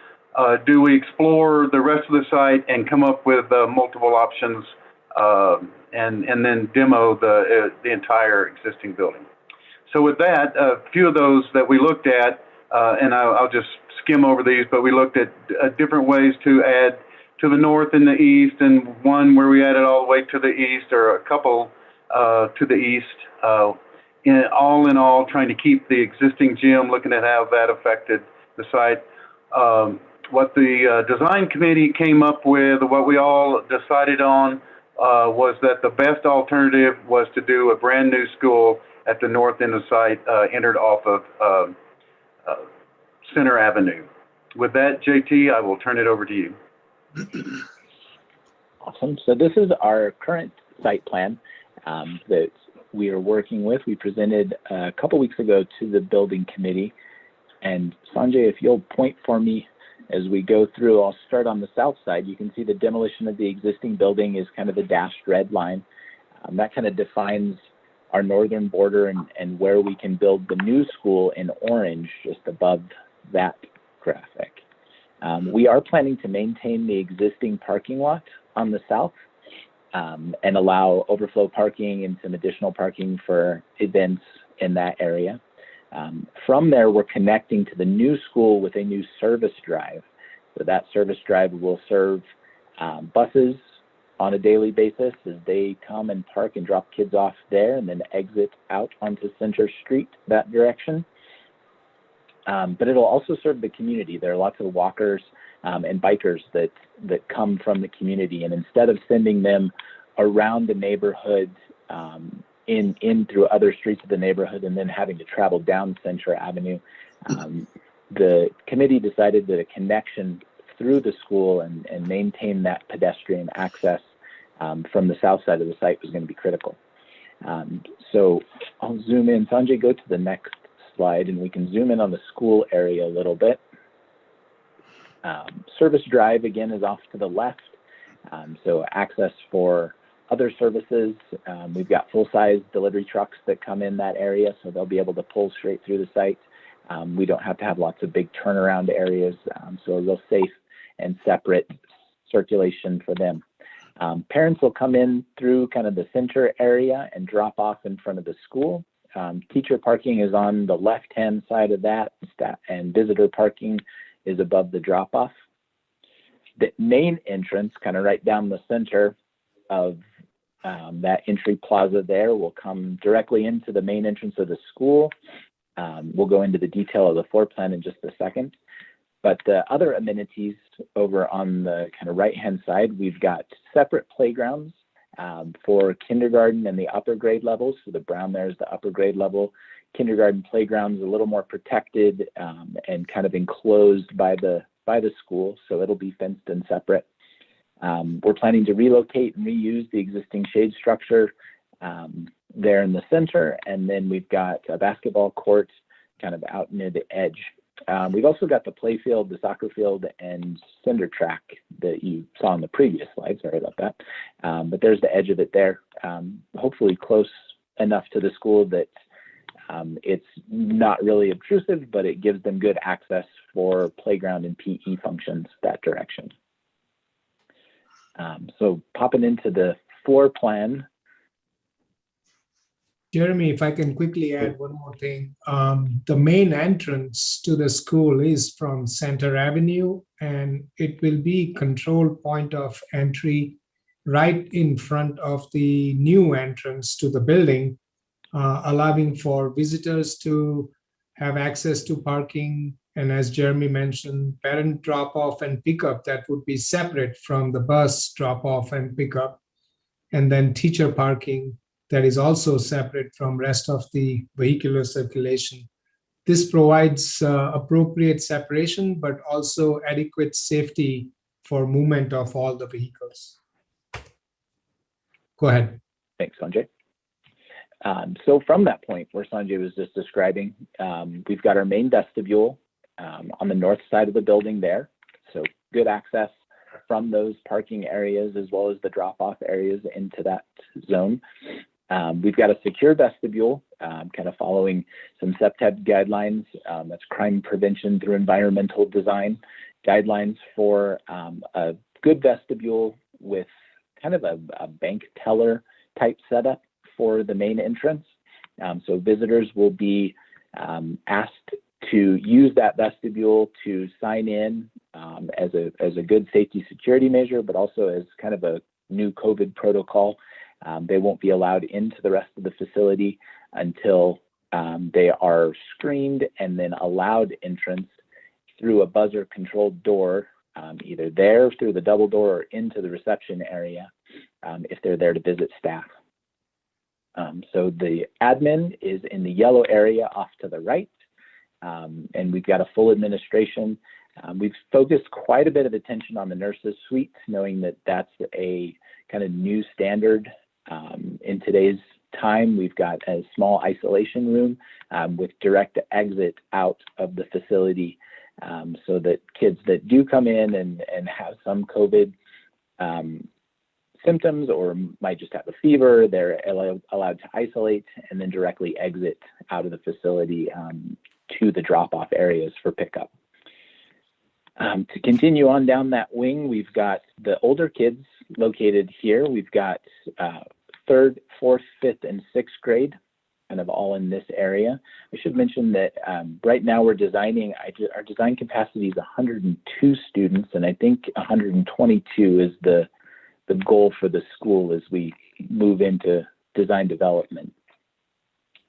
do we explore the rest of the site and come up with multiple options and then demo the entire existing building. So with that, a few of those that we looked at, and I'll just skim over these, but we looked at different ways to add to the north and the east, and one where we added all the way to the east, or a couple to the east. All in all, trying to keep the existing gym, looking at how that affected the site. What the design committee came up with, what we all decided on, was that the best alternative was to do a brand new school at the north end of the site, entered off of Center Avenue. With that, JT, I will turn it over to you. Awesome. So this is our current site plan that we are working with. We presented a couple weeks ago to the building committee. And Sanjay, if you'll point for me as we go through, I'll start on the south side. You can see the demolition of the existing building is kind of the dashed red line. That kind of defines our northern border and where we can build the new school in orange just above that graphic. We are planning to maintain the existing parking lot on the south and allow overflow parking and some additional parking for events in that area. From there, we're connecting to the new school with a new service drive. So that service drive will serve buses on a daily basis as they come and park and drop kids off there and then exit out onto Center Street that direction. But it'll also serve the community. There are lots of walkers and bikers that come from the community. And instead of sending them around the neighborhood in through other streets of the neighborhood and then having to travel down Center Avenue, the committee decided that a connection through the school and maintain that pedestrian access from the south side of the site was going to be critical. So I'll zoom in. Sanjay, go to the next slide and we can zoom in on the school area a little bit. Service drive again is off to the left. So access for other services. We've got full-size delivery trucks that come in that area, so they'll be able to pull straight through the site. We don't have to have lots of big turnaround areas, so a real safe and separate circulation for them. Parents will come in through kind of the center area and drop off in front of the school. Teacher parking is on the left-hand side of that, and visitor parking is above the drop-off. The main entrance, kind of right down the center of that entry plaza there, will come directly into the main entrance of the school. We'll go into the detail of the floor plan in just a second. But the other amenities over on the kind of right-hand side, we've got separate playgrounds for kindergarten and the upper grade levels. So the brown there is the upper grade level. Kindergarten playground is a little more protected and kind of enclosed by the school, so it'll be fenced and separate. We're planning to relocate and reuse the existing shade structure there in the center, and then we've got a basketball court kind of out near the edge. We've also got the play field, the soccer field, and cinder track that you saw in the previous slide. Sorry about that. But there's the edge of it there, hopefully close enough to the school that it's not really obtrusive, but it gives them good access for playground and PE functions that direction. So popping into the floor plan. Jeremy, if I can quickly add one more thing. The main entrance to the school is from Center Avenue, and it will be control point of entry right in front of the new entrance to the building, allowing for visitors to have access to parking. And as Jeremy mentioned, parent drop off and pickup that would be separate from the bus drop off and pickup. And then teacher parking that is also separate from rest of the vehicular circulation. This provides appropriate separation, but also adequate safety for movement of all the vehicles. Go ahead. Thanks, Sanjay. So from that point where Sanjay was just describing, we've got our main vestibule on the north side of the building there. So good access from those parking areas as well as the drop-off areas into that zone. We've got a secure vestibule, kind of following some CPTED guidelines. That's crime prevention through environmental design guidelines for a good vestibule with kind of a bank teller type setup for the main entrance. So visitors will be asked to use that vestibule to sign in as a good safety security measure, but also as kind of a new COVID protocol. They won't be allowed into the rest of the facility until they are screened and then allowed entrance through a buzzer controlled door, either there through the double door or into the reception area if they're there to visit staff. So the admin is in the yellow area off to the right, and we've got a full administration. We've focused quite a bit of attention on the nurses suite, knowing that that's a kind of new standard in today's time. We've got a small isolation room with direct exit out of the facility, so that kids that do come in and have some COVID symptoms or might just have a fever, they're allowed to isolate and then directly exit out of the facility to the drop-off areas for pickup. To continue on down that wing, we've got the older kids located here. We've got 3rd, 4th, 5th, and 6th grade, kind of all in this area. I should mention that right now we're designing, our design capacity is 102 students, and I think 122 is the goal for the school as we move into design development.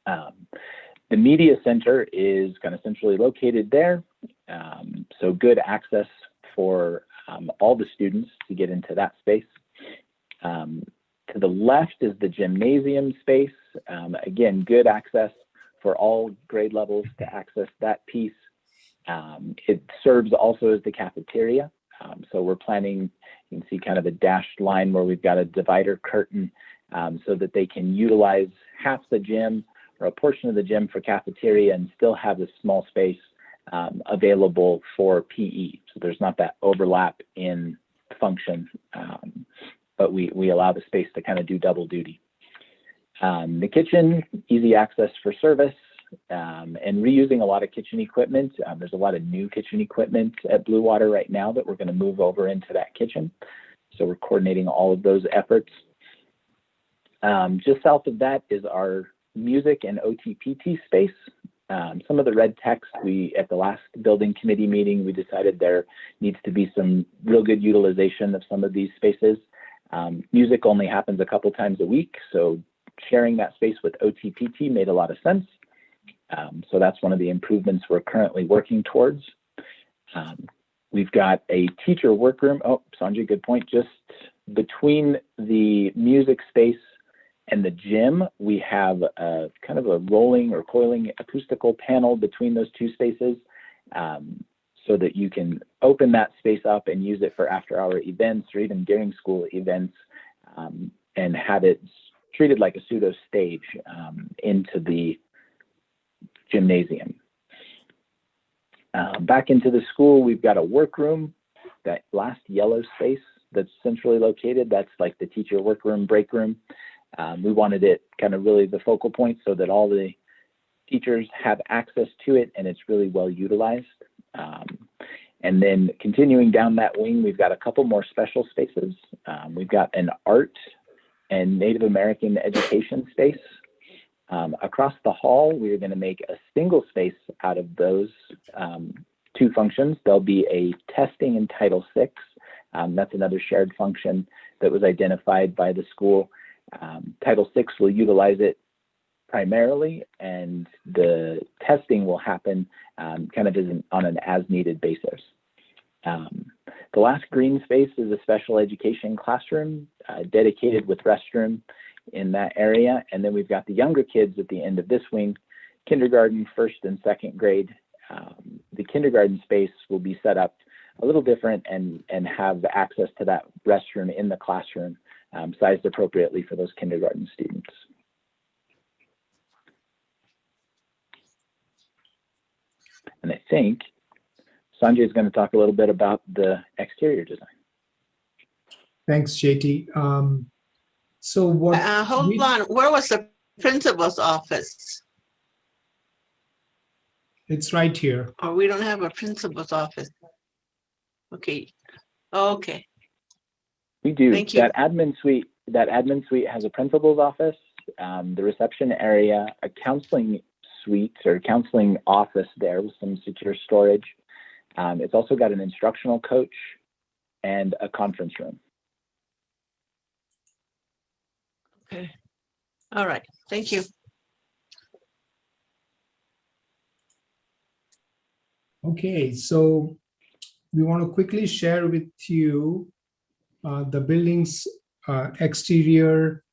The media center is kind of centrally located there, so good access for all the students to get into that space. To the left is the gymnasium space. Again, good access for all grade levels to access that piece. It serves also as the cafeteria. So we're planning, you can see kind of a dashed line where we've got a divider curtain so that they can utilize half the gym or a portion of the gym for cafeteria and still have a small space available for PE. So there's not that overlap in function, but we allow the space to kind of do double duty. The kitchen, easy access for service, and reusing a lot of kitchen equipment. There's a lot of new kitchen equipment at Blue Water right now that we're going to move over into that kitchen. So we're coordinating all of those efforts. Just south of that is our music and OTPT space. Some of the red text, at the last building committee meeting, we decided there needs to be some real good utilization of some of these spaces. Music only happens a couple times a week, so sharing that space with OTPT made a lot of sense. So that's one of the improvements we're currently working towards. We've got a teacher workroom. Oh, Sanjay, good point. Just between the music space and the gym, we have a kind of a rolling or coiling acoustical panel between those two spaces, so that you can open that space up and use it for after-hour events or even during school events, and have it treated like a pseudo stage into the gymnasium. Back into the school, we've got a workroom, that last yellow space that's centrally located. That's like the teacher workroom, break room. We wanted it kind of really the focal point so that all the teachers have access to it and it's really well utilized. And then continuing down that wing, we've got a couple more special spaces. We've got an art and Native American education space. Across the hall, we are going to make a single space out of those two functions. There'll be a testing in Title VI. That's another shared function that was identified by the school. Title VI will utilize it primarily, and the testing will happen kind of on an as-needed basis. The last green space is a special education classroom dedicated with restroom in that area. And then we've got the younger kids at the end of this wing, kindergarten, first and second grade. The kindergarten space will be set up a little different and have access to that restroom in the classroom, sized appropriately for those kindergarten students. And I think Sanjay is going to talk a little bit about the exterior design. Thanks, JT. So what? Hold on, where was the principal's office? It's right here. Or we don't have a principal's office. Okay, okay. We do. Thank you. That admin suite has a principal's office, the reception area, a counseling suite or counseling office there with some secure storage. It's also got an instructional coach and a conference room. Okay. All right. Thank you. Okay, so we want to quickly share with you the building's exterior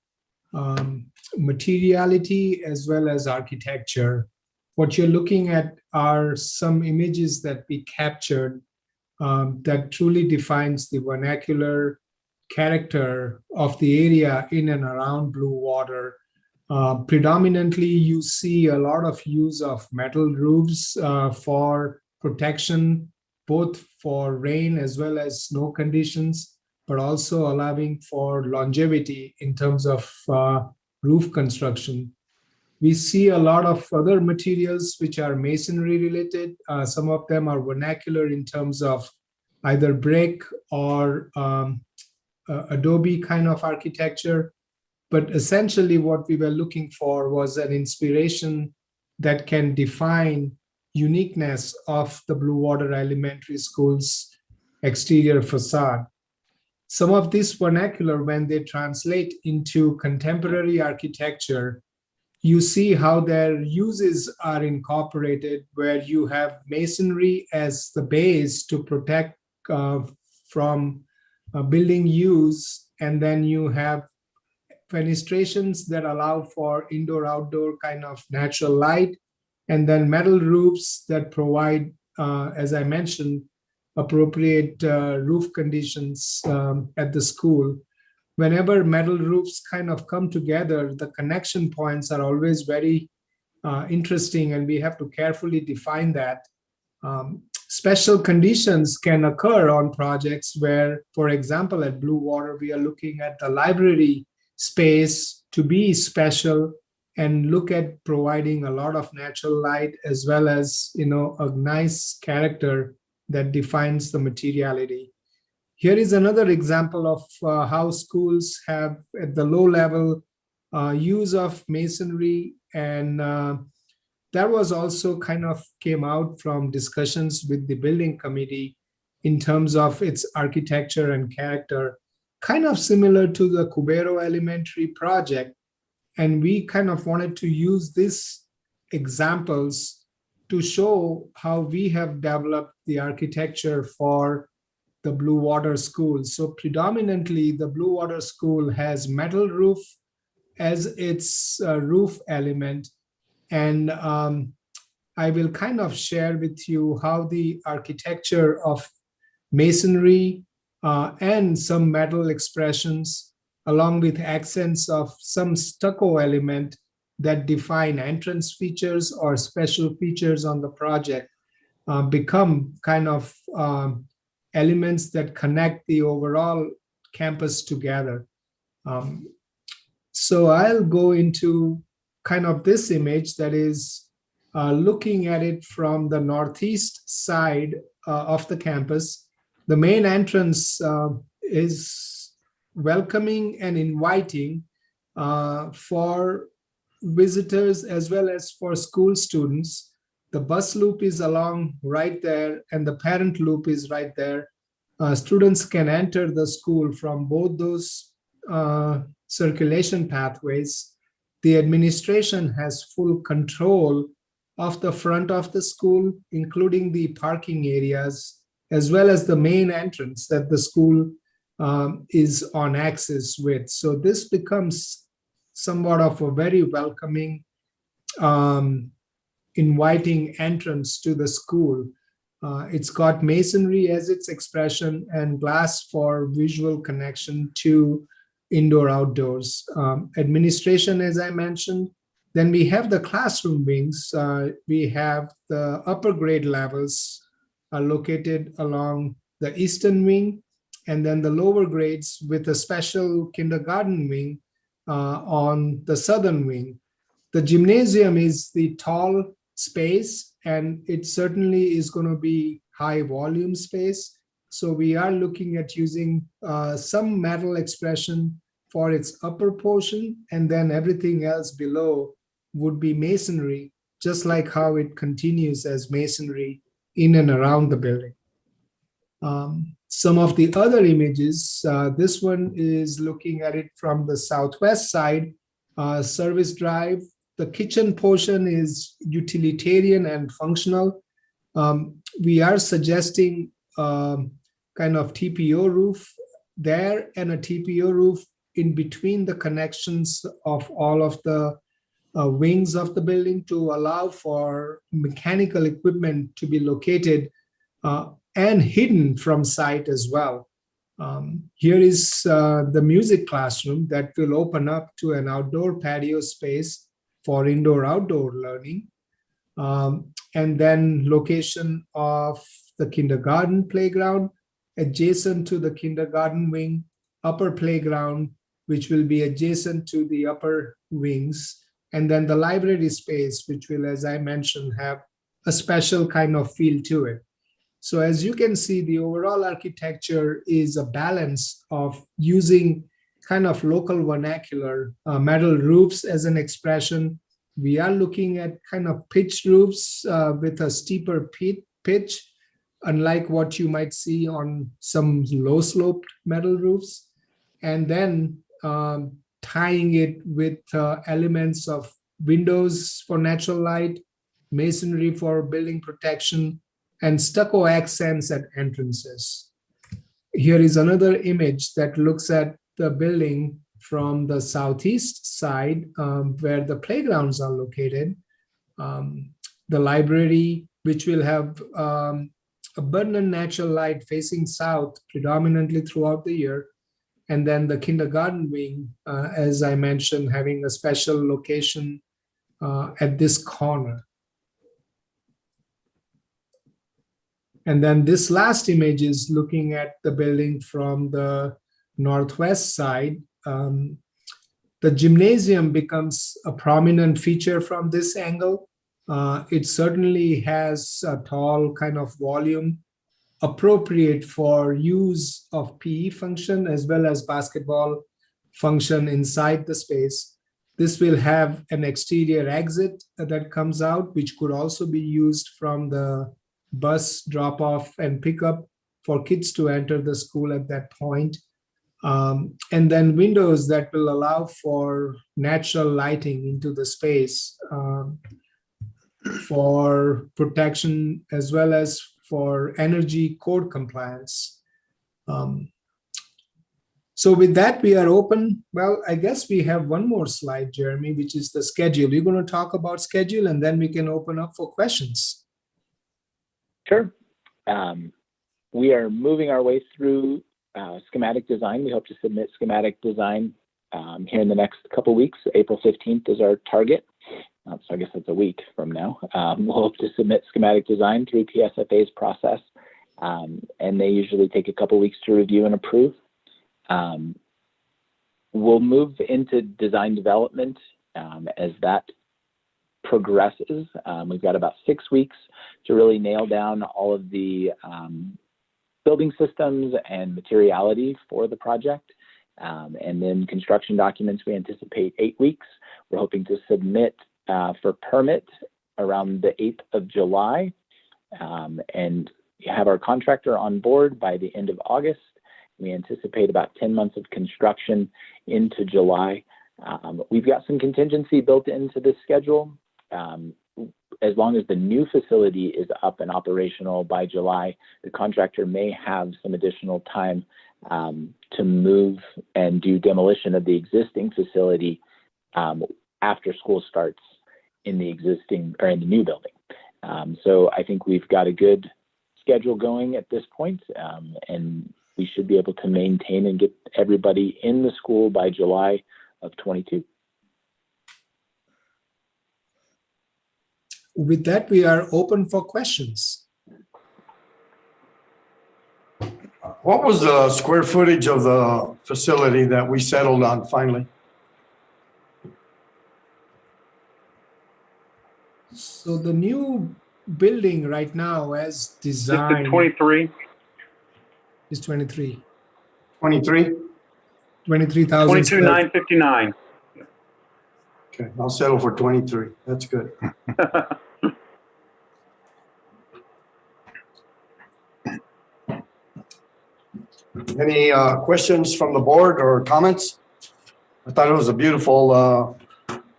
materiality as well as architecture. What you're looking at are some images that we captured that truly defines the vernacular character of the area in and around Blue Water. Predominantly, you see a lot of use of metal roofs for protection, both for rain as well as snow conditions, but also allowing for longevity in terms of roof construction. We see a lot of other materials which are masonry related. Some of them are vernacular in terms of either brick or adobe kind of architecture. But essentially what we were looking for was an inspiration that can define uniqueness of the Blue Water Elementary School's exterior facade. Some of this vernacular, when they translate into contemporary architecture, you see how their uses are incorporated, where you have masonry as the base to protect from building use, and then you have fenestrations that allow for indoor-outdoor kind of natural light, and then metal roofs that provide, as I mentioned, appropriate roof conditions at the school. Whenever metal roofs kind of come together, the connection points are always very interesting, and we have to carefully define that. Special conditions can occur on projects where, for example, at Blue Water, we are looking at the library space to be special and look at providing a lot of natural light as well as, a nice character that defines the materiality. Here is another example of how schools have at the low level use of masonry, and that was also kind of came out from discussions with the building committee in terms of its architecture and character, kind of similar to the Cubero Elementary project. And we kind of wanted to use these examples to show how we have developed the architecture for the Blue Water School. So predominantly, the Blue Water School has metal roof as its roof element. And I will kind of share with you how the architecture of masonry and some metal expressions, along with accents of some stucco element that define entrance features or special features on the project, become kind of elements that connect the overall campus together. So I'll go into kind of this image that is looking at it from the northeast side of the campus. The main entrance is welcoming and inviting for visitors as well as for school students. The bus loop is along right there, and the parent loop is right there. Students can enter the school from both those circulation pathways. The administration has full control of the front of the school, including the parking areas, as well as the main entrance that the school is on access with. So this becomes somewhat of a very welcoming, inviting entrance to the school. It's got masonry as its expression and glass for visual connection to indoor outdoors. Administration, as I mentioned. Then we have the classroom wings. We have the upper grade levels are located along the eastern wing, and then the lower grades with a special kindergarten wing on the southern wing. The gymnasium is the tall space, and it certainly is going to be high volume space. So we are looking at using some metal expression for its upper portion, and then everything else below would be masonry, just like how it continues as masonry in and around the building. Some of the other images, this one is looking at it from the southwest side, service drive. The kitchen portion is utilitarian and functional. We are suggesting kind of TPO roof there and a TPO roof in between the connections of all of the wings of the building to allow for mechanical equipment to be located and hidden from sight as well. Here is the music classroom that will open up to an outdoor patio space for indoor-outdoor learning. And then location of the kindergarten playground adjacent to the kindergarten wing, upper playground, which will be adjacent to the upper wings, and then the library space, which will, as I mentioned, have a special kind of feel to it. So as you can see, the overall architecture is a balance of using kind of local vernacular metal roofs as an expression. We are looking at kind of pitched roofs with a steeper pitch, unlike what you might see on some low sloped metal roofs. And then tying it with elements of windows for natural light, masonry for building protection, and stucco accents at entrances. Here is another image that looks at the building from the southeast side where the playgrounds are located. The library, which will have abundant natural light facing south predominantly throughout the year. And then the kindergarten wing, as I mentioned, having a special location at this corner. And then this last image is looking at the building from the northwest side. The gymnasium becomes a prominent feature from this angle. It certainly has a tall kind of volume appropriate for use of PE function as well as basketball function inside the space. This will have an exterior exit that comes out, which could also be used from the bus drop off and pickup for kids to enter the school at that point. And then windows that will allow for natural lighting into the space for protection as well as for energy code compliance. So with that, we are open. Well, I guess we have one more slide, Jeremy, which is the schedule. You're going to talk about schedule and then we can open up for questions. Sure. We are moving our way through schematic design. We hope to submit schematic design here in the next couple weeks. April 15th is our target. So I guess that's a week from now. We'll hope to submit schematic design through PSFA's process. And they usually take a couple weeks to review and approve. We'll move into design development as that progresses. We've got about 6 weeks to really nail down all of the building systems and materiality for the project. And then construction documents, we anticipate 8 weeks. We're hoping to submit for permit around the 8th of July and have our contractor on board by the end of August. We anticipate about 10 months of construction into July. We've got some contingency built into this schedule. As long as the new facility is up and operational by July, the contractor may have some additional time to move and do demolition of the existing facility after school starts in the existing or in the new building. So I think we've got a good schedule going at this point, and we should be able to maintain and get everybody in the school by July of 22. With that, we are open for questions. What was the square footage of the facility that we settled on finally? So the new building right now as designed 23. is 23. 23? 23,000. 22,959. Okay, I'll settle for 23. That's good. Any questions from the board or comments? I thought it was a beautiful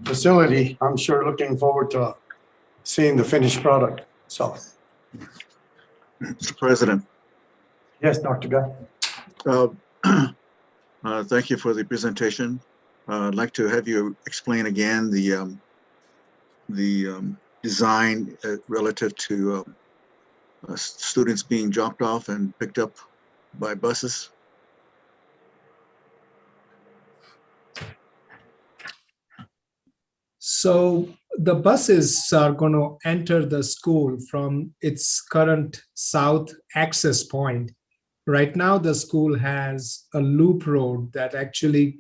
facility. I'm sure looking forward to seeing the finished product. So, Mr. President, yes, Dr. Guy. thank you for the presentation. I'd like to have you explain again the design relative to students being dropped off and picked up by buses. So the buses are going to enter the school from its current south access point. Right now, the school has a loop road that actually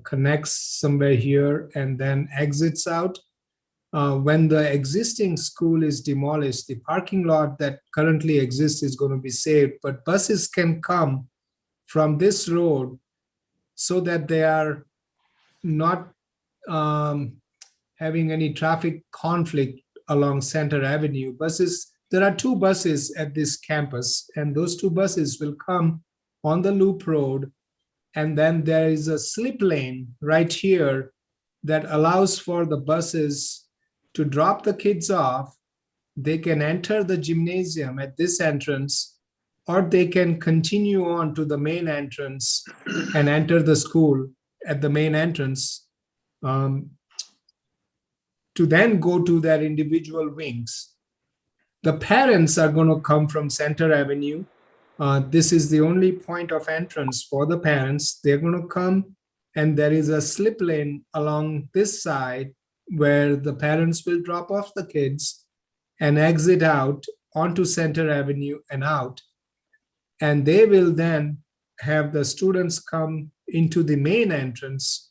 connects somewhere here and then exits out. When the existing school is demolished, the parking lot that currently exists is going to be saved, but buses can come from this road so that they are not having any traffic conflict along Center Avenue. There are 2 buses at this campus, and those 2 buses will come on the loop road. And then there is a slip lane right here that allows for the buses to drop the kids off. They can enter the gymnasium at this entrance, or they can continue on to the main entrance and enter the school at the main entrance to then go to their individual wings. The parents are going to come from Center Avenue. This is the only point of entrance for the parents. They're going to come, and there is a slip lane along this side where the parents will drop off the kids and exit out onto Center Avenue and out. And they will then have the students come into the main entrance.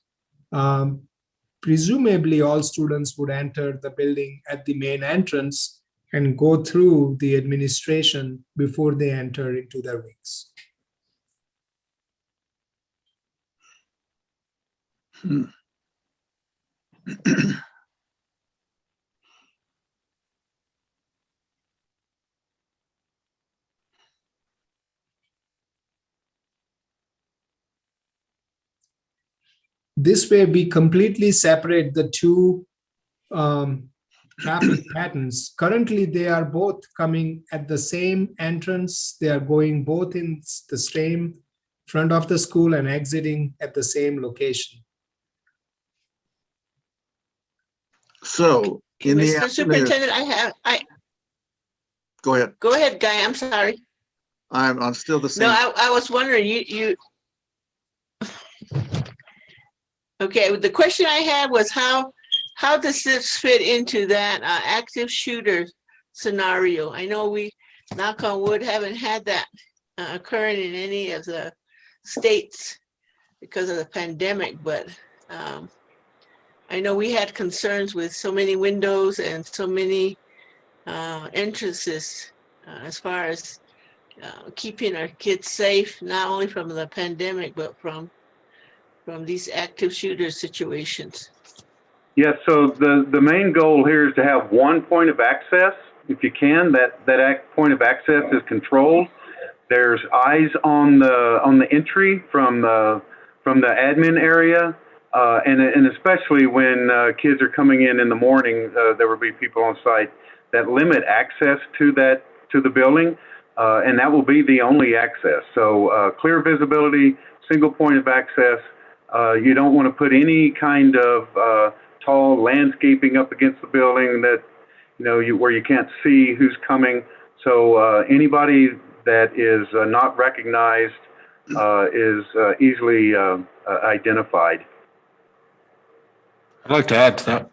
Presumably, all students would enter the building at the main entrance and go through the administration before they enter into their wings. This way, we completely separate the 2 traffic patterns. Currently, they are both coming at the same entrance. They are going both in the same front of the school and exiting at the same location. So in the Mr. Superintendent, go ahead. Go ahead, Guy. I'm sorry. I'm still the same. No, I was wondering, you. Okay, the question I had was how does this fit into that active shooter scenario? I know we, knock on wood, haven't had that occurring in any of the states because of the pandemic, but I know we had concerns with so many windows and so many entrances as far as keeping our kids safe, not only from the pandemic, but from from these active shooter situations? Yeah, so the main goal here is to have one point of access. If you can, that point of access is controlled. There's eyes on the entry from the admin area, and especially when kids are coming in the morning, there will be people on site that limit access to the building, and that will be the only access. So clear visibility, single point of access. You don't want to put any kind of tall landscaping up against the building that where you can't see who's coming. So anybody that is not recognized is easily identified. I'd like to add to that,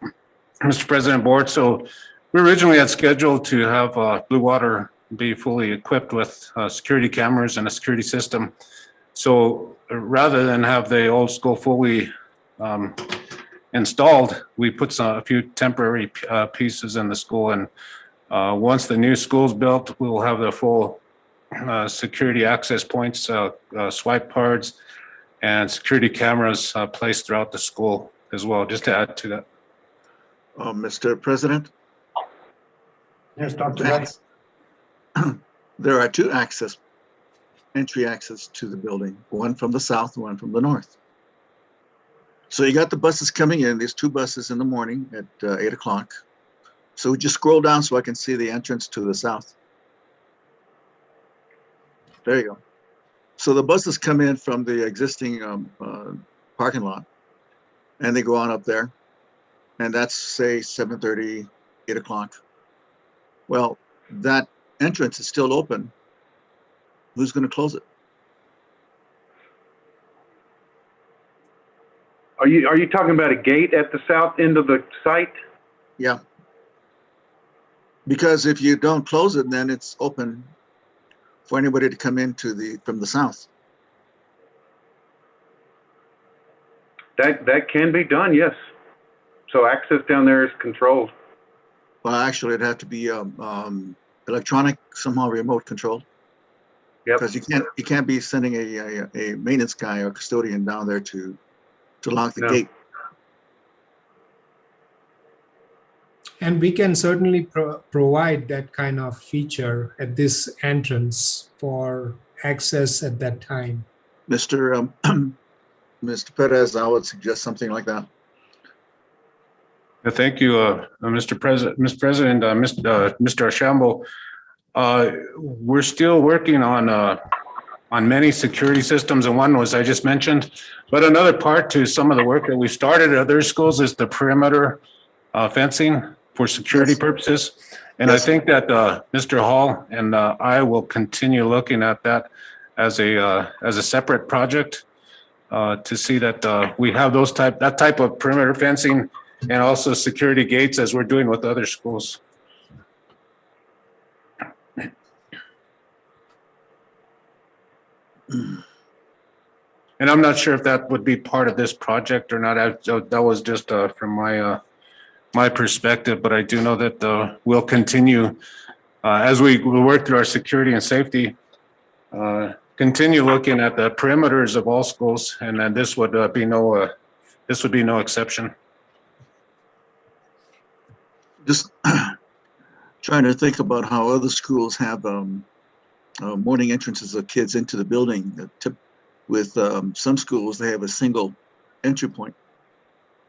Mr. President, Board. So we originally had scheduled to have Blue Water be fully equipped with security cameras and a security system. So rather than have the old school fully installed, we put a few temporary pieces in the school. And once the new school's built, we will have the full security access points, swipe cards, and security cameras placed throughout the school as well, just to add to that. Mr. President? Yes, Dr. Betts. There are two entry access to the building, one from the south, one from the north. So you got the buses coming in. There's two buses in the morning at 8 o'clock. So just scroll down so I can see the entrance to the south. There you go. So the buses come in from the existing parking lot, and they go on up there. And that's, say, 7:30, 8 o'clock. Well, that entrance is still open. Who's going to close it? Are you talking about a gate at the south end of the site? Yeah. Because if you don't close it, then it's open for anybody to come in from the south. That can be done, yes. So access down there is controlled. Well, actually, it'd have to be electronic, somehow remote controlled. Yep. Because you can't be sending a maintenance guy or custodian down there to lock the gate. And we can certainly provide that kind of feature at this entrance for access at that time. Mr. Perez, I would suggest something like that. Thank you, Mr. President. Mr. President, Mr. Ashambo. We're still working on many security systems, and one was I just mentioned. But another part to some of the work that we started at other schools is the perimeter fencing for security purposes. And I think that Mr. Hall and I will continue looking at that as a separate project to see that we have that type of perimeter fencing and also security gates as we're doing with other schools. And I'm not sure if that would be part of this project or not. That was just from my perspective, but I do know that we'll continue as we work through our security and safety, continue looking at the perimeters of all schools, and then this would be no exception. Just trying to think about how other schools have morning entrances of kids into the building. With some schools, they have a single entry point.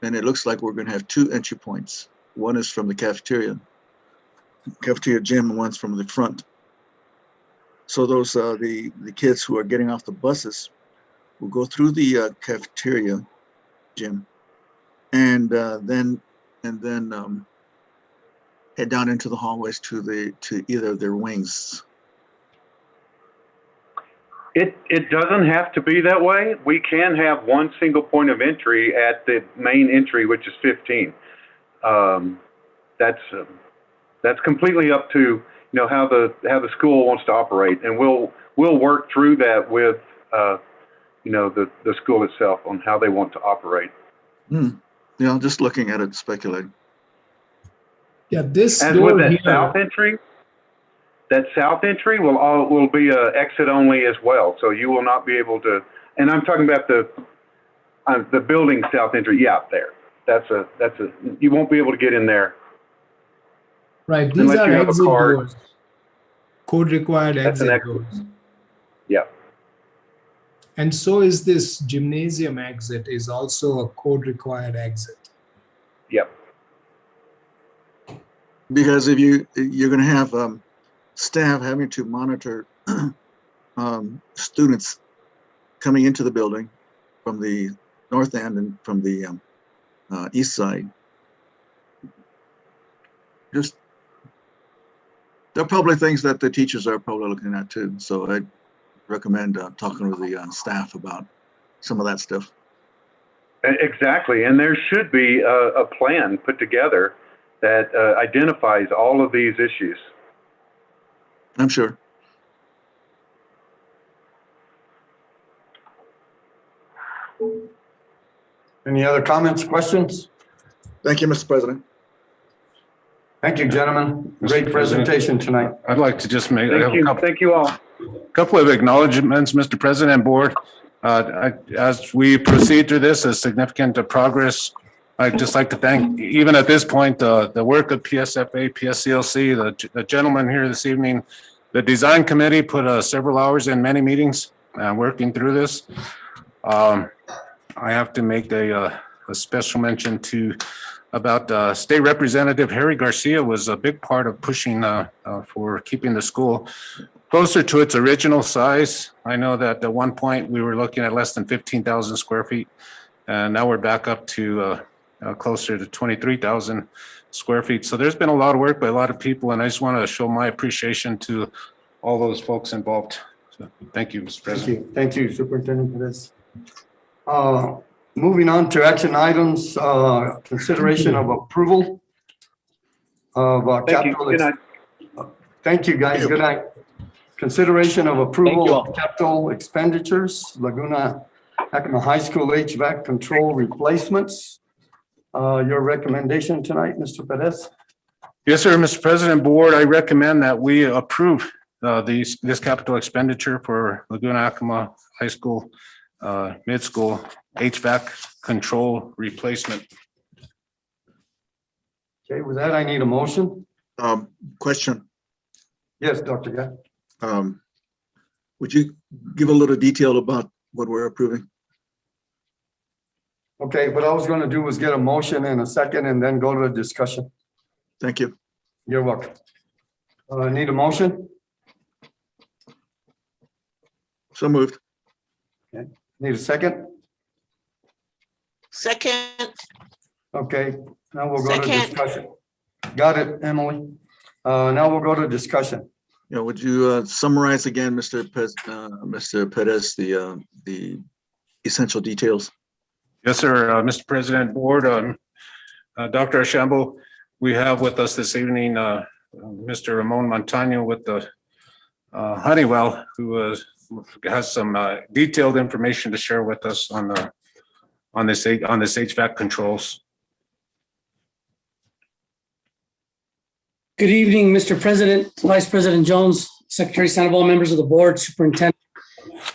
And it looks like we're going to have two entry points. One is from the cafeteria gym, and one's from the front. So those the kids who are getting off the buses will go through the cafeteria gym, and then head down into the hallways to either of their wings. It doesn't have to be that way. We can have one single point of entry at the main entry, which is 15. That's completely up to how the school wants to operate, and we'll work through that with the school itself on how they want to operate. Just looking at it, speculating. Yeah, this as door with that here, south entry will be a exit only as well. So you will not be able to. And I'm talking about the building south entry, yeah, there. You won't be able to get in there. Right, these Unless are you have a exit card. doors. Code required That's an exit exit. doors. Yeah. And so is this gymnasium exit is also a code required exit. Yep. Because if you're gonna have staff having to monitor students coming into the building from the north end and from the east side. Just, there are probably things that the teachers are probably looking at too. So I'd recommend talking with the staff about some of that stuff. Exactly. And there should be a plan put together that identifies all of these issues. I'm sure. Any other comments, questions? Thank you, Mr. President. Thank you, gentlemen. Mr. Great President. presentation tonight. I'd like to just make I have Thank a you. couple, Thank you all. couple of acknowledgements, Mr. President and Board. As we proceed through this, as significant progress, I'd just like to thank, even at this point, the work of PSFA, PSCLC, the gentleman here this evening. The design committee put several hours in many meetings working through this. I have to make a special mention about State Representative Harry Garcia was a big part of pushing for keeping the school closer to its original size. I know that at one point we were looking at less than 15,000 square feet, and now we're back up to closer to 23,000 square feet. So there's been a lot of work by a lot of people, and I just want to show my appreciation to all those folks involved. So, thank you, Mr. President. Thank you, Superintendent, for this. Moving on to action items, consideration of approval of Thank you. capital. Good night. Thank you, guys. Good night. Consideration of Thank you approval all. of capital expenditures, Laguna Acoma High School HVAC control replacements. Your recommendation tonight, Mr. Perez? Yes, sir, Mr. President, Board, I recommend that we approve this capital expenditure for Laguna Acoma High School mid-school HVAC control replacement. Okay, with that, I need a motion. Question. Yes, Dr. Guy. Would you give a little detail about what we're approving? Okay, what I was going to do was get a motion in a second and then go to a discussion. Thank you. You're welcome. Need a motion? So moved. Need a second? Second, Okay, now we'll go to Second. discussion. Got it, Emily. Now we'll go to discussion. Yeah, would you summarize again, Mr. Perez, the essential details? Yes, sir, Mr. President, Board, Dr. Ashambo, we have with us this evening, Mr. Ramon Montano with the Honeywell, who has some detailed information to share with us on this HVAC controls. Good evening, Mr. President, Vice President Jones, Secretary Sandoval, members of the board, superintendent.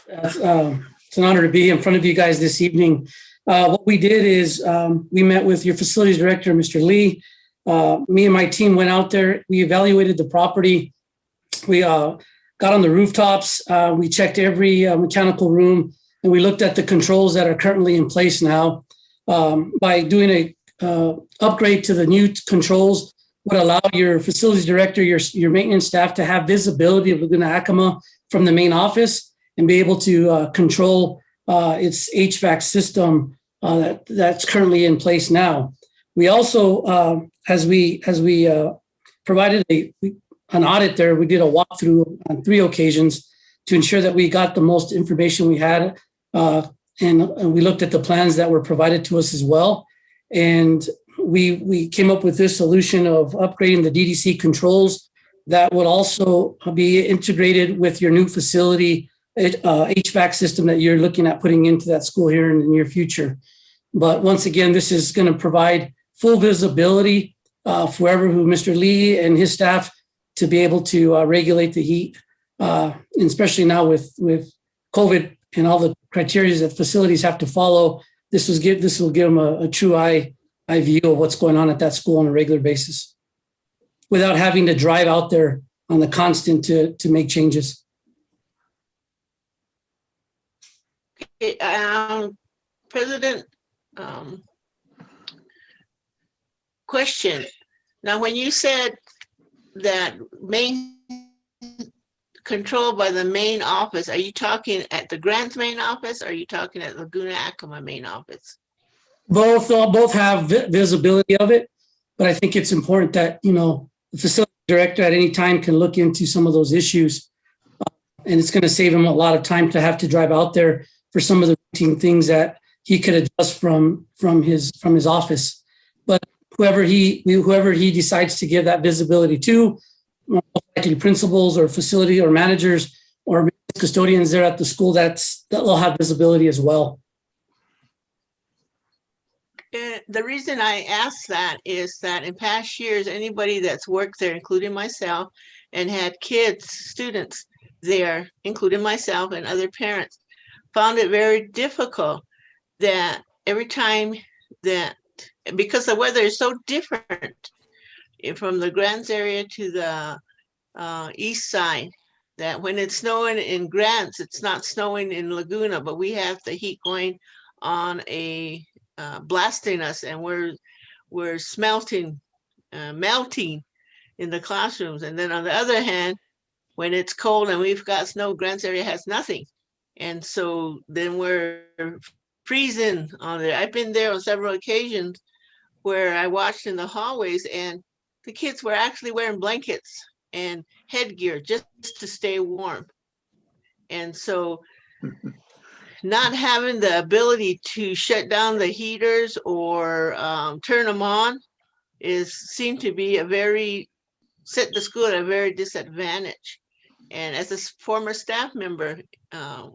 It's an honor to be in front of you guys this evening. What we did is we met with your facilities director, Mr. Lee. Me and my team went out there. We evaluated the property. We got on the rooftops. We checked every mechanical room, and we looked at the controls that are currently in place now. By doing a upgrade to the new controls would allow your facilities director, your maintenance staff to have visibility of Laguna Acoma from the main office and be able to control its HVAC system that's currently in place now. We also, as we provided an audit there, we did a walkthrough on 3 occasions to ensure that we got the most information we had. And we looked at the plans that were provided to us as well. And we came up with this solution of upgrading the DDC controls that would also be integrated with your new facility HVAC system that you're looking at putting into that school here in the near future. But once again, this is going to provide full visibility for who Mr. Lee and his staff to be able to regulate the heat, and especially now with COVID and all the criteria that facilities have to follow. this will give them a true eye view of what's going on at that school on a regular basis, without having to drive out there on the constant to make changes. President, question. Now, when you said that main controlled by the main office, are you talking at the Grants main office? Or are you talking at Laguna Acoma main office? Both have visibility of it, but I think it's important that, the facility director at any time can look into some of those issues. And it's going to save him a lot of time to have to drive out there for some of the routine things that he could adjust from his office. But whoever he decides to give that visibility to, most likely principals or facility or managers or custodians there at the school, that'll have visibility as well. The reason I ask that is that in past years, anybody that's worked there, including myself, and had kids, students there, including myself and other parents, found it very difficult that every time that, because the weather is so different from the Grants area to the east side, that when it's snowing in Grants, it's not snowing in Laguna, but we have the heat going on blasting us, and we're melting in the classrooms. And then on the other hand, when it's cold and we've got snow, Grants area has nothing. And so then we're freezing on there. I've been there on several occasions where I watched in the hallways and the kids were actually wearing blankets and headgear just to stay warm. And so not having the ability to shut down the heaters or turn them on seemed to be set the school at a very disadvantage. And as a former staff member,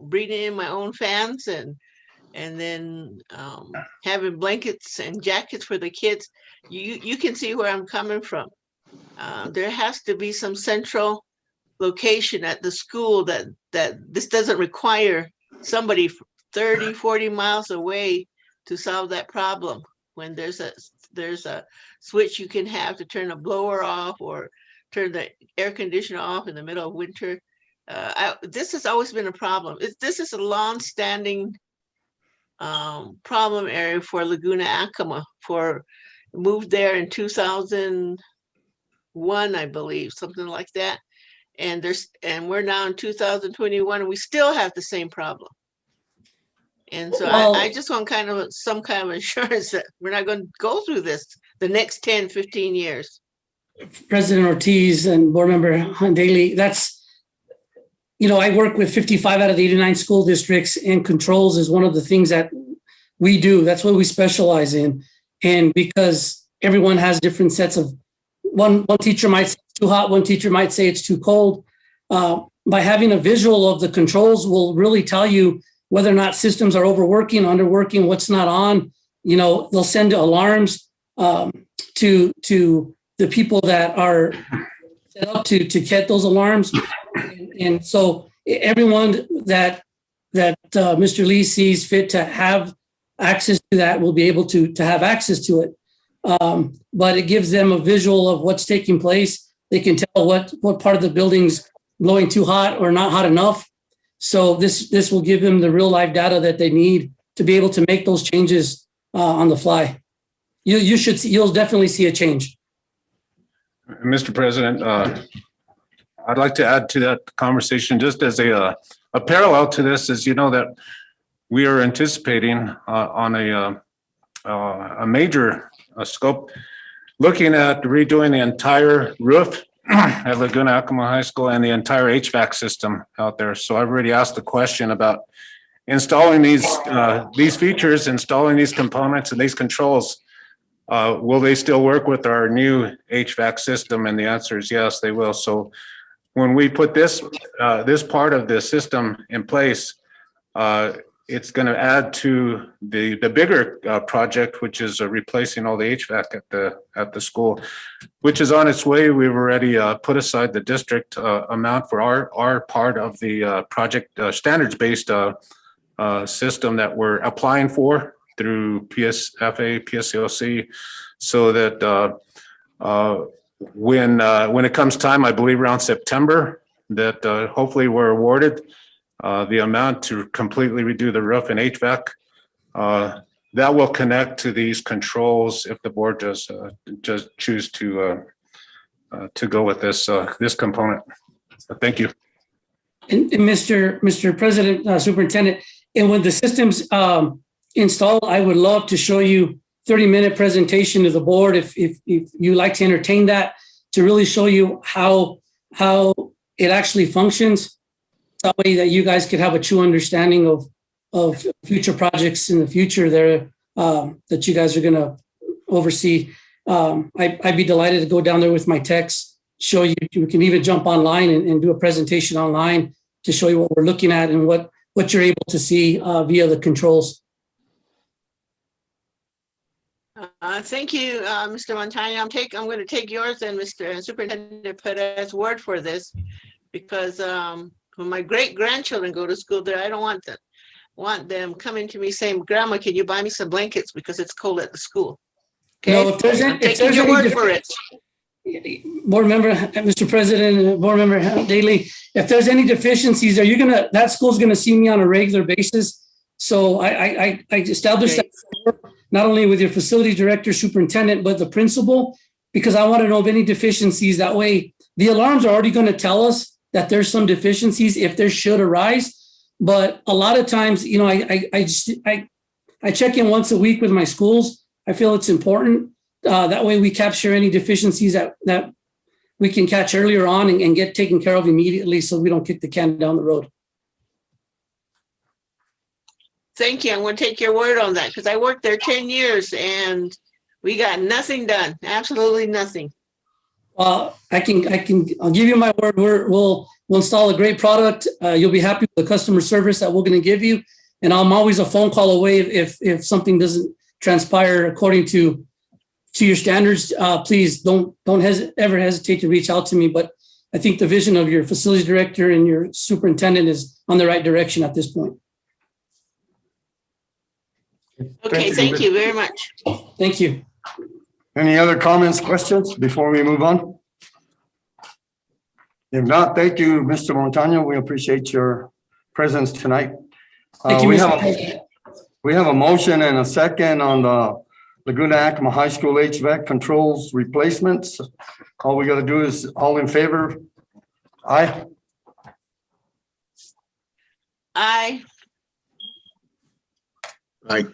bringing in my own fans and then having blankets and jackets for the kids, you can see where I'm coming from. There has to be some central location at the school that this doesn't require somebody 30, 40 miles away to solve that problem. When there's a switch you can have to turn a blower off or turn the air conditioner off in the middle of winter. This has always been a problem. This is a long-standing problem area for Laguna Acoma. Moved there in 2001, I believe, something like that. And we're now in 2021, and we still have the same problem. And so I just want some kind of assurance that we're not going to go through this the next 10, 15 years. President Ortiz and Board Member Daly, I work with 55 out of the 89 school districts, and controls is one of the things that we do. That's what we specialize in. And because everyone has different sets of, one teacher might say it's too hot, one teacher might say it's too cold. By having a visual of the controls will really tell you whether or not systems are overworking, underworking, what's not on. They'll send alarms to the people that are set up to get those alarms. And so everyone that Mr. Lee sees fit to have access to that will be able to have access to it. But it gives them a visual of what's taking place. They can tell what part of the building's blowing too hot or not hot enough. So this will give them the real live data that they need to be able to make those changes on the fly. You'll definitely see a change. Mr. President, I'd like to add to that conversation, just as a parallel to this, is that we are anticipating on a major scope, looking at redoing the entire roof at Laguna Acoma High School and the entire HVAC system out there. So I've already asked the question about installing these features, installing these components and these controls. Will they still work with our new HVAC system? And the answer is yes, they will. So when we put this part of the system in place, it's going to add to the bigger project, which is replacing all the HVAC at the school, which is on its way. We've already put aside the district amount for our part of the project standards-based system that we're applying for through PSFA, PSCLC, so that when it comes time, I believe around September, that hopefully we're awarded the amount to completely redo the roof and HVAC. That will connect to these controls if the board does just choose to go with this component. So thank you. And Mr. President, Superintendent, and when the system's installed, I would love to show you 30-minute presentation to the board if you like to entertain that, to really show you how it actually functions. That way that you guys could have a true understanding of future projects in the future there that you guys are going to oversee. I'd be delighted to go down there with my techs, show you. We can even jump online and do a presentation online to show you what we're looking at and what you're able to see via the controls. Thank you, Mr. Montano. I'm going to take yours and Mr. Superintendent Perez's word for this, because when my great-grandchildren go to school there, I don't want them coming to me saying, "Grandma, can you buy me some blankets because it's cold at the school?" Okay, No, if there's your word for it. Board member, Mr. President, board member Daly, if there's any deficiencies, that school's gonna see me on a regular basis. So I established that not only with your facility director, superintendent, but the principal, because I want to know of any deficiencies. That way, the alarms are already going to tell us that there's some deficiencies if there should arise. But a lot of times, I check in once a week with my schools. I feel it's important. That way we capture any deficiencies that we can catch earlier on and get taken care of immediately, so we don't kick the can down the road. Thank you. I'm going to take your word on that, because I worked there 10 years and we got nothing done. Absolutely nothing. I'll give you my word. We'll install a great product. You'll be happy with the customer service that we're going to give you. And I'm always a phone call away if something doesn't transpire according to your standards. Please don't ever hesitate to reach out to me. But I think the vision of your facilities director and your superintendent is on the right direction at this point. Okay, thank you very much. Thank you. Any other comments, questions before we move on? If not, thank you, Mr. Montano. We appreciate your presence tonight. Thank you, we Mr. have President. we have a motion and a second on the Laguna Acoma High School HVAC controls replacements. All we got to do is all in favor. Aye. Aye. Aye.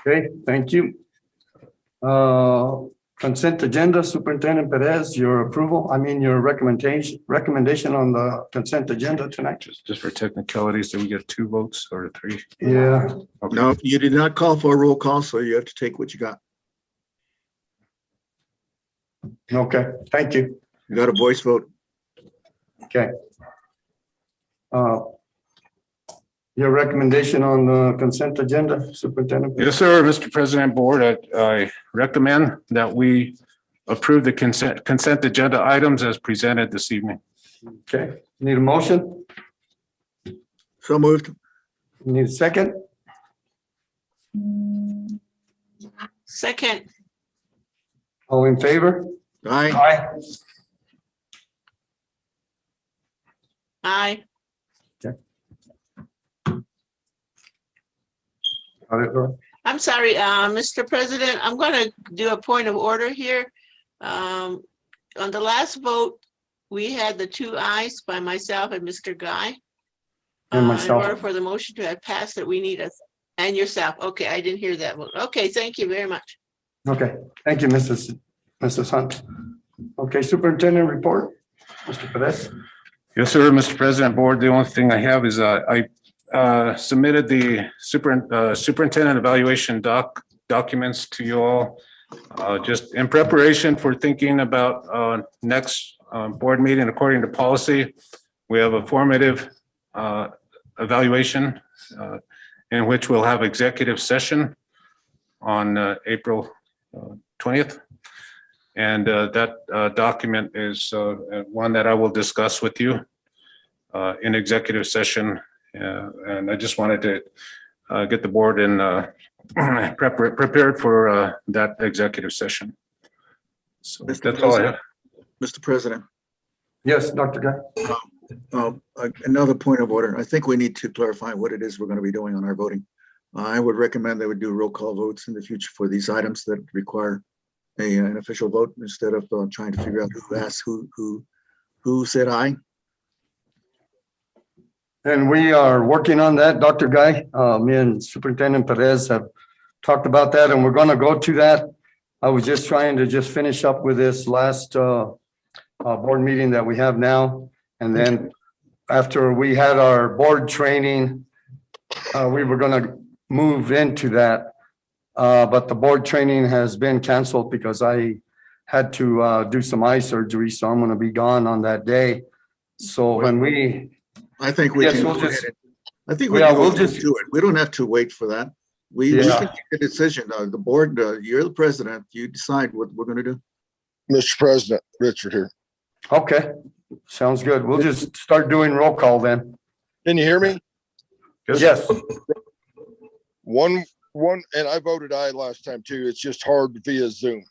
Okay, thank you. Consent agenda, Superintendent Perez, your approval, your recommendation on the consent agenda tonight. Just for technicalities, do we get 2 votes or 3? Yeah. Okay. No, you did not call for a roll call, so you have to take what you got. Okay, thank you. You got a voice vote. Okay. Your recommendation on the consent agenda, Superintendent? Yes, sir, Mr. President, Board, I recommend that we approve the consent agenda items as presented this evening. Okay, need a motion? So moved. Need a second? Second. All in favor? Aye. Aye. Aye. Got it, Laura? I'm sorry, Mr. President, I'm going to do a point of order here. On the last vote, we had the 2 ayes by myself and Mr. Guy. And myself. In order for the motion to have passed, that we need and yourself. Okay, I didn't hear that vote. Okay, thank you very much. Okay, thank you, Mrs. Hunt. Okay, Superintendent report, Mr. Perez. Yes, sir, Mr. President, Board, the only thing I have is I submitted the superintendent evaluation documents to you all, just in preparation for thinking about next board meeting. According to policy, we have a formative evaluation in which we'll have executive session on April 20th. And that document is one that I will discuss with you in executive session And I just wanted to get the board in prepared for that executive session. So Mr. that's all I have. Mr. President, Yes, Dr. Guy. another point of order. I think we need to clarify what it is we're going to be doing on our voting. I would recommend that we do roll call votes in the future for these items that require an official vote instead of trying to figure out who asked who said aye. And we are working on that, Dr. Guy. Me and Superintendent Perez have talked about that, and we're going to go to that. I was just trying to just finish up with this last board meeting that we have now. And then after we had our board training, we were going to move into that. But the board training has been canceled because I had to do some eye surgery, so I'm going to be gone on that day. So when we, I think we Yes, can. we'll go just- ahead and- I think we Yeah, can we'll go just- do it. We don't have to wait for that. We Yeah. can make a decision. The board, you're the president. You decide what we're going to do. Mr. President, Richard here. okay, sounds good. We'll just start doing roll call then. Can you hear me? Yes, One, and I voted aye last time too. It's just hard via Zoom.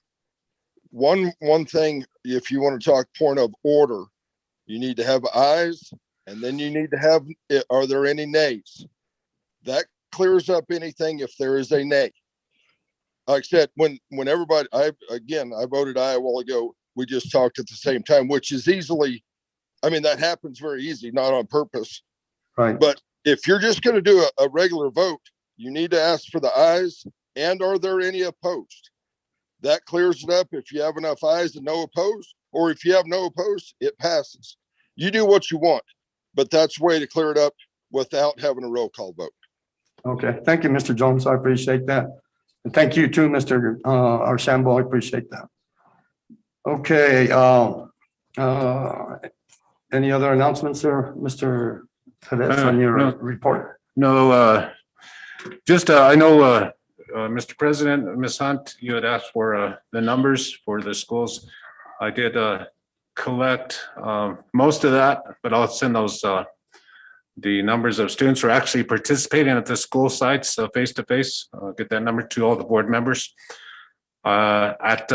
One thing, if you want to talk point of order, you need to have ayes, and then you need to have, are there any nays? That clears up anything if there is a nay. Like I said, when everybody, I voted aye a while ago. We just talked at the same time, which is easily, I mean, that happens very easy, not on purpose. right. But if you're just going to do a regular vote, you need to ask for the ayes and are there any opposed? That clears it up if you have enough ayes and no opposed, or if you have no opposed, it passes. You do what you want, but that's a way to clear it up without having a roll call vote. Okay, thank you, Mr. Jones. I appreciate that. And thank you too, Mr. Archambault. I appreciate that. Okay, any other announcements there, Mr. Perez, on your No. report? No, just, I know, Mr. President, Ms. Hunt, you had asked for the numbers for the schools. I did collect most of that, but I'll send those, the numbers of students who are actually participating at the school sites face to face. Get that number to all the board members. At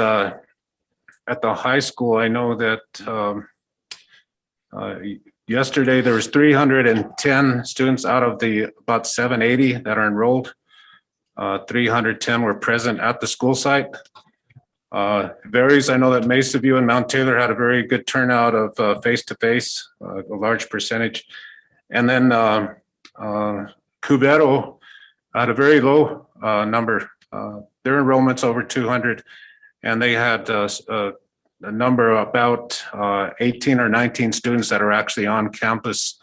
the high school, I know that yesterday there was 310 students out of the about 780 that are enrolled. 310 were present at the school site. Varies. I know that Mesa View and Mount Taylor had a very good turnout of face-to-face, a large percentage. And then Cubero had a very low number. Their enrollment's over 200, and they had a number about 18 or 19 students that are actually on campus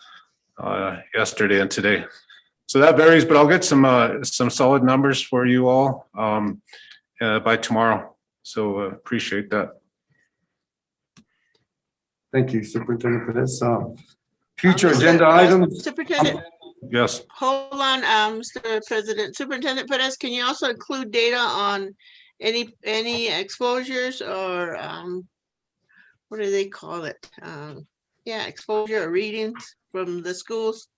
yesterday and today. So that varies, but I'll get some solid numbers for you all by tomorrow. So appreciate that. Thank you, Superintendent, for this. Future agenda items. Superintendent, Yes. hold on, Mr. President. Superintendent Perez, can you also include data on any exposures or what do they call it? Yeah, exposure or readings from the schools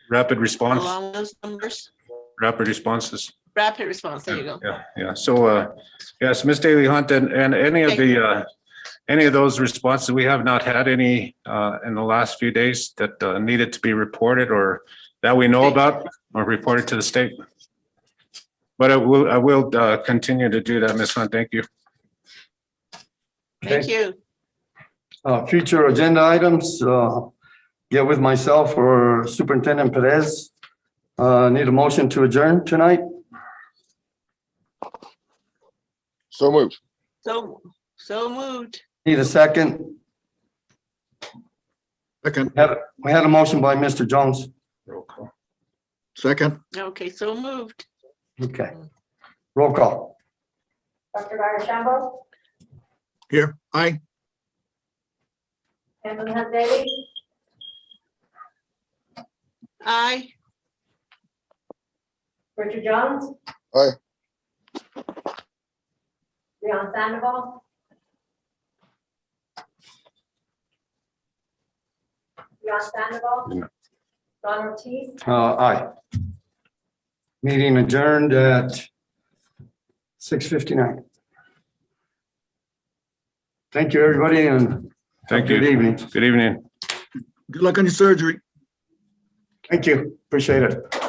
Rapid response, along those numbers? rapid responses. Rapid response, there you go. Yeah. So, yes, Ms. Daly Hunt, and any of any of those responses, we have not had any in the last few days that needed to be reported or that we know about or reported to the state. But I will continue to do that, Ms. Hunt. Thank you. Thank you. Future agenda items, get with myself or Superintendent Perez. Need a motion to adjourn tonight? So moved. So moved. Need a second? Second, We had a motion by Mr. Jones. Roll call. second, Okay, so moved. Okay. Roll call. Dr. Archambault, here, aye. Anthony Hunt Daly, Aye. Richard Jones. Aye. Leon Sandoval. Leon Sandoval. Ron Ortiz. Aye. Meeting adjourned at 6:59. Thank you, everybody, and Thank you. good evening. Good evening. Good luck on your surgery. Thank you. Appreciate it.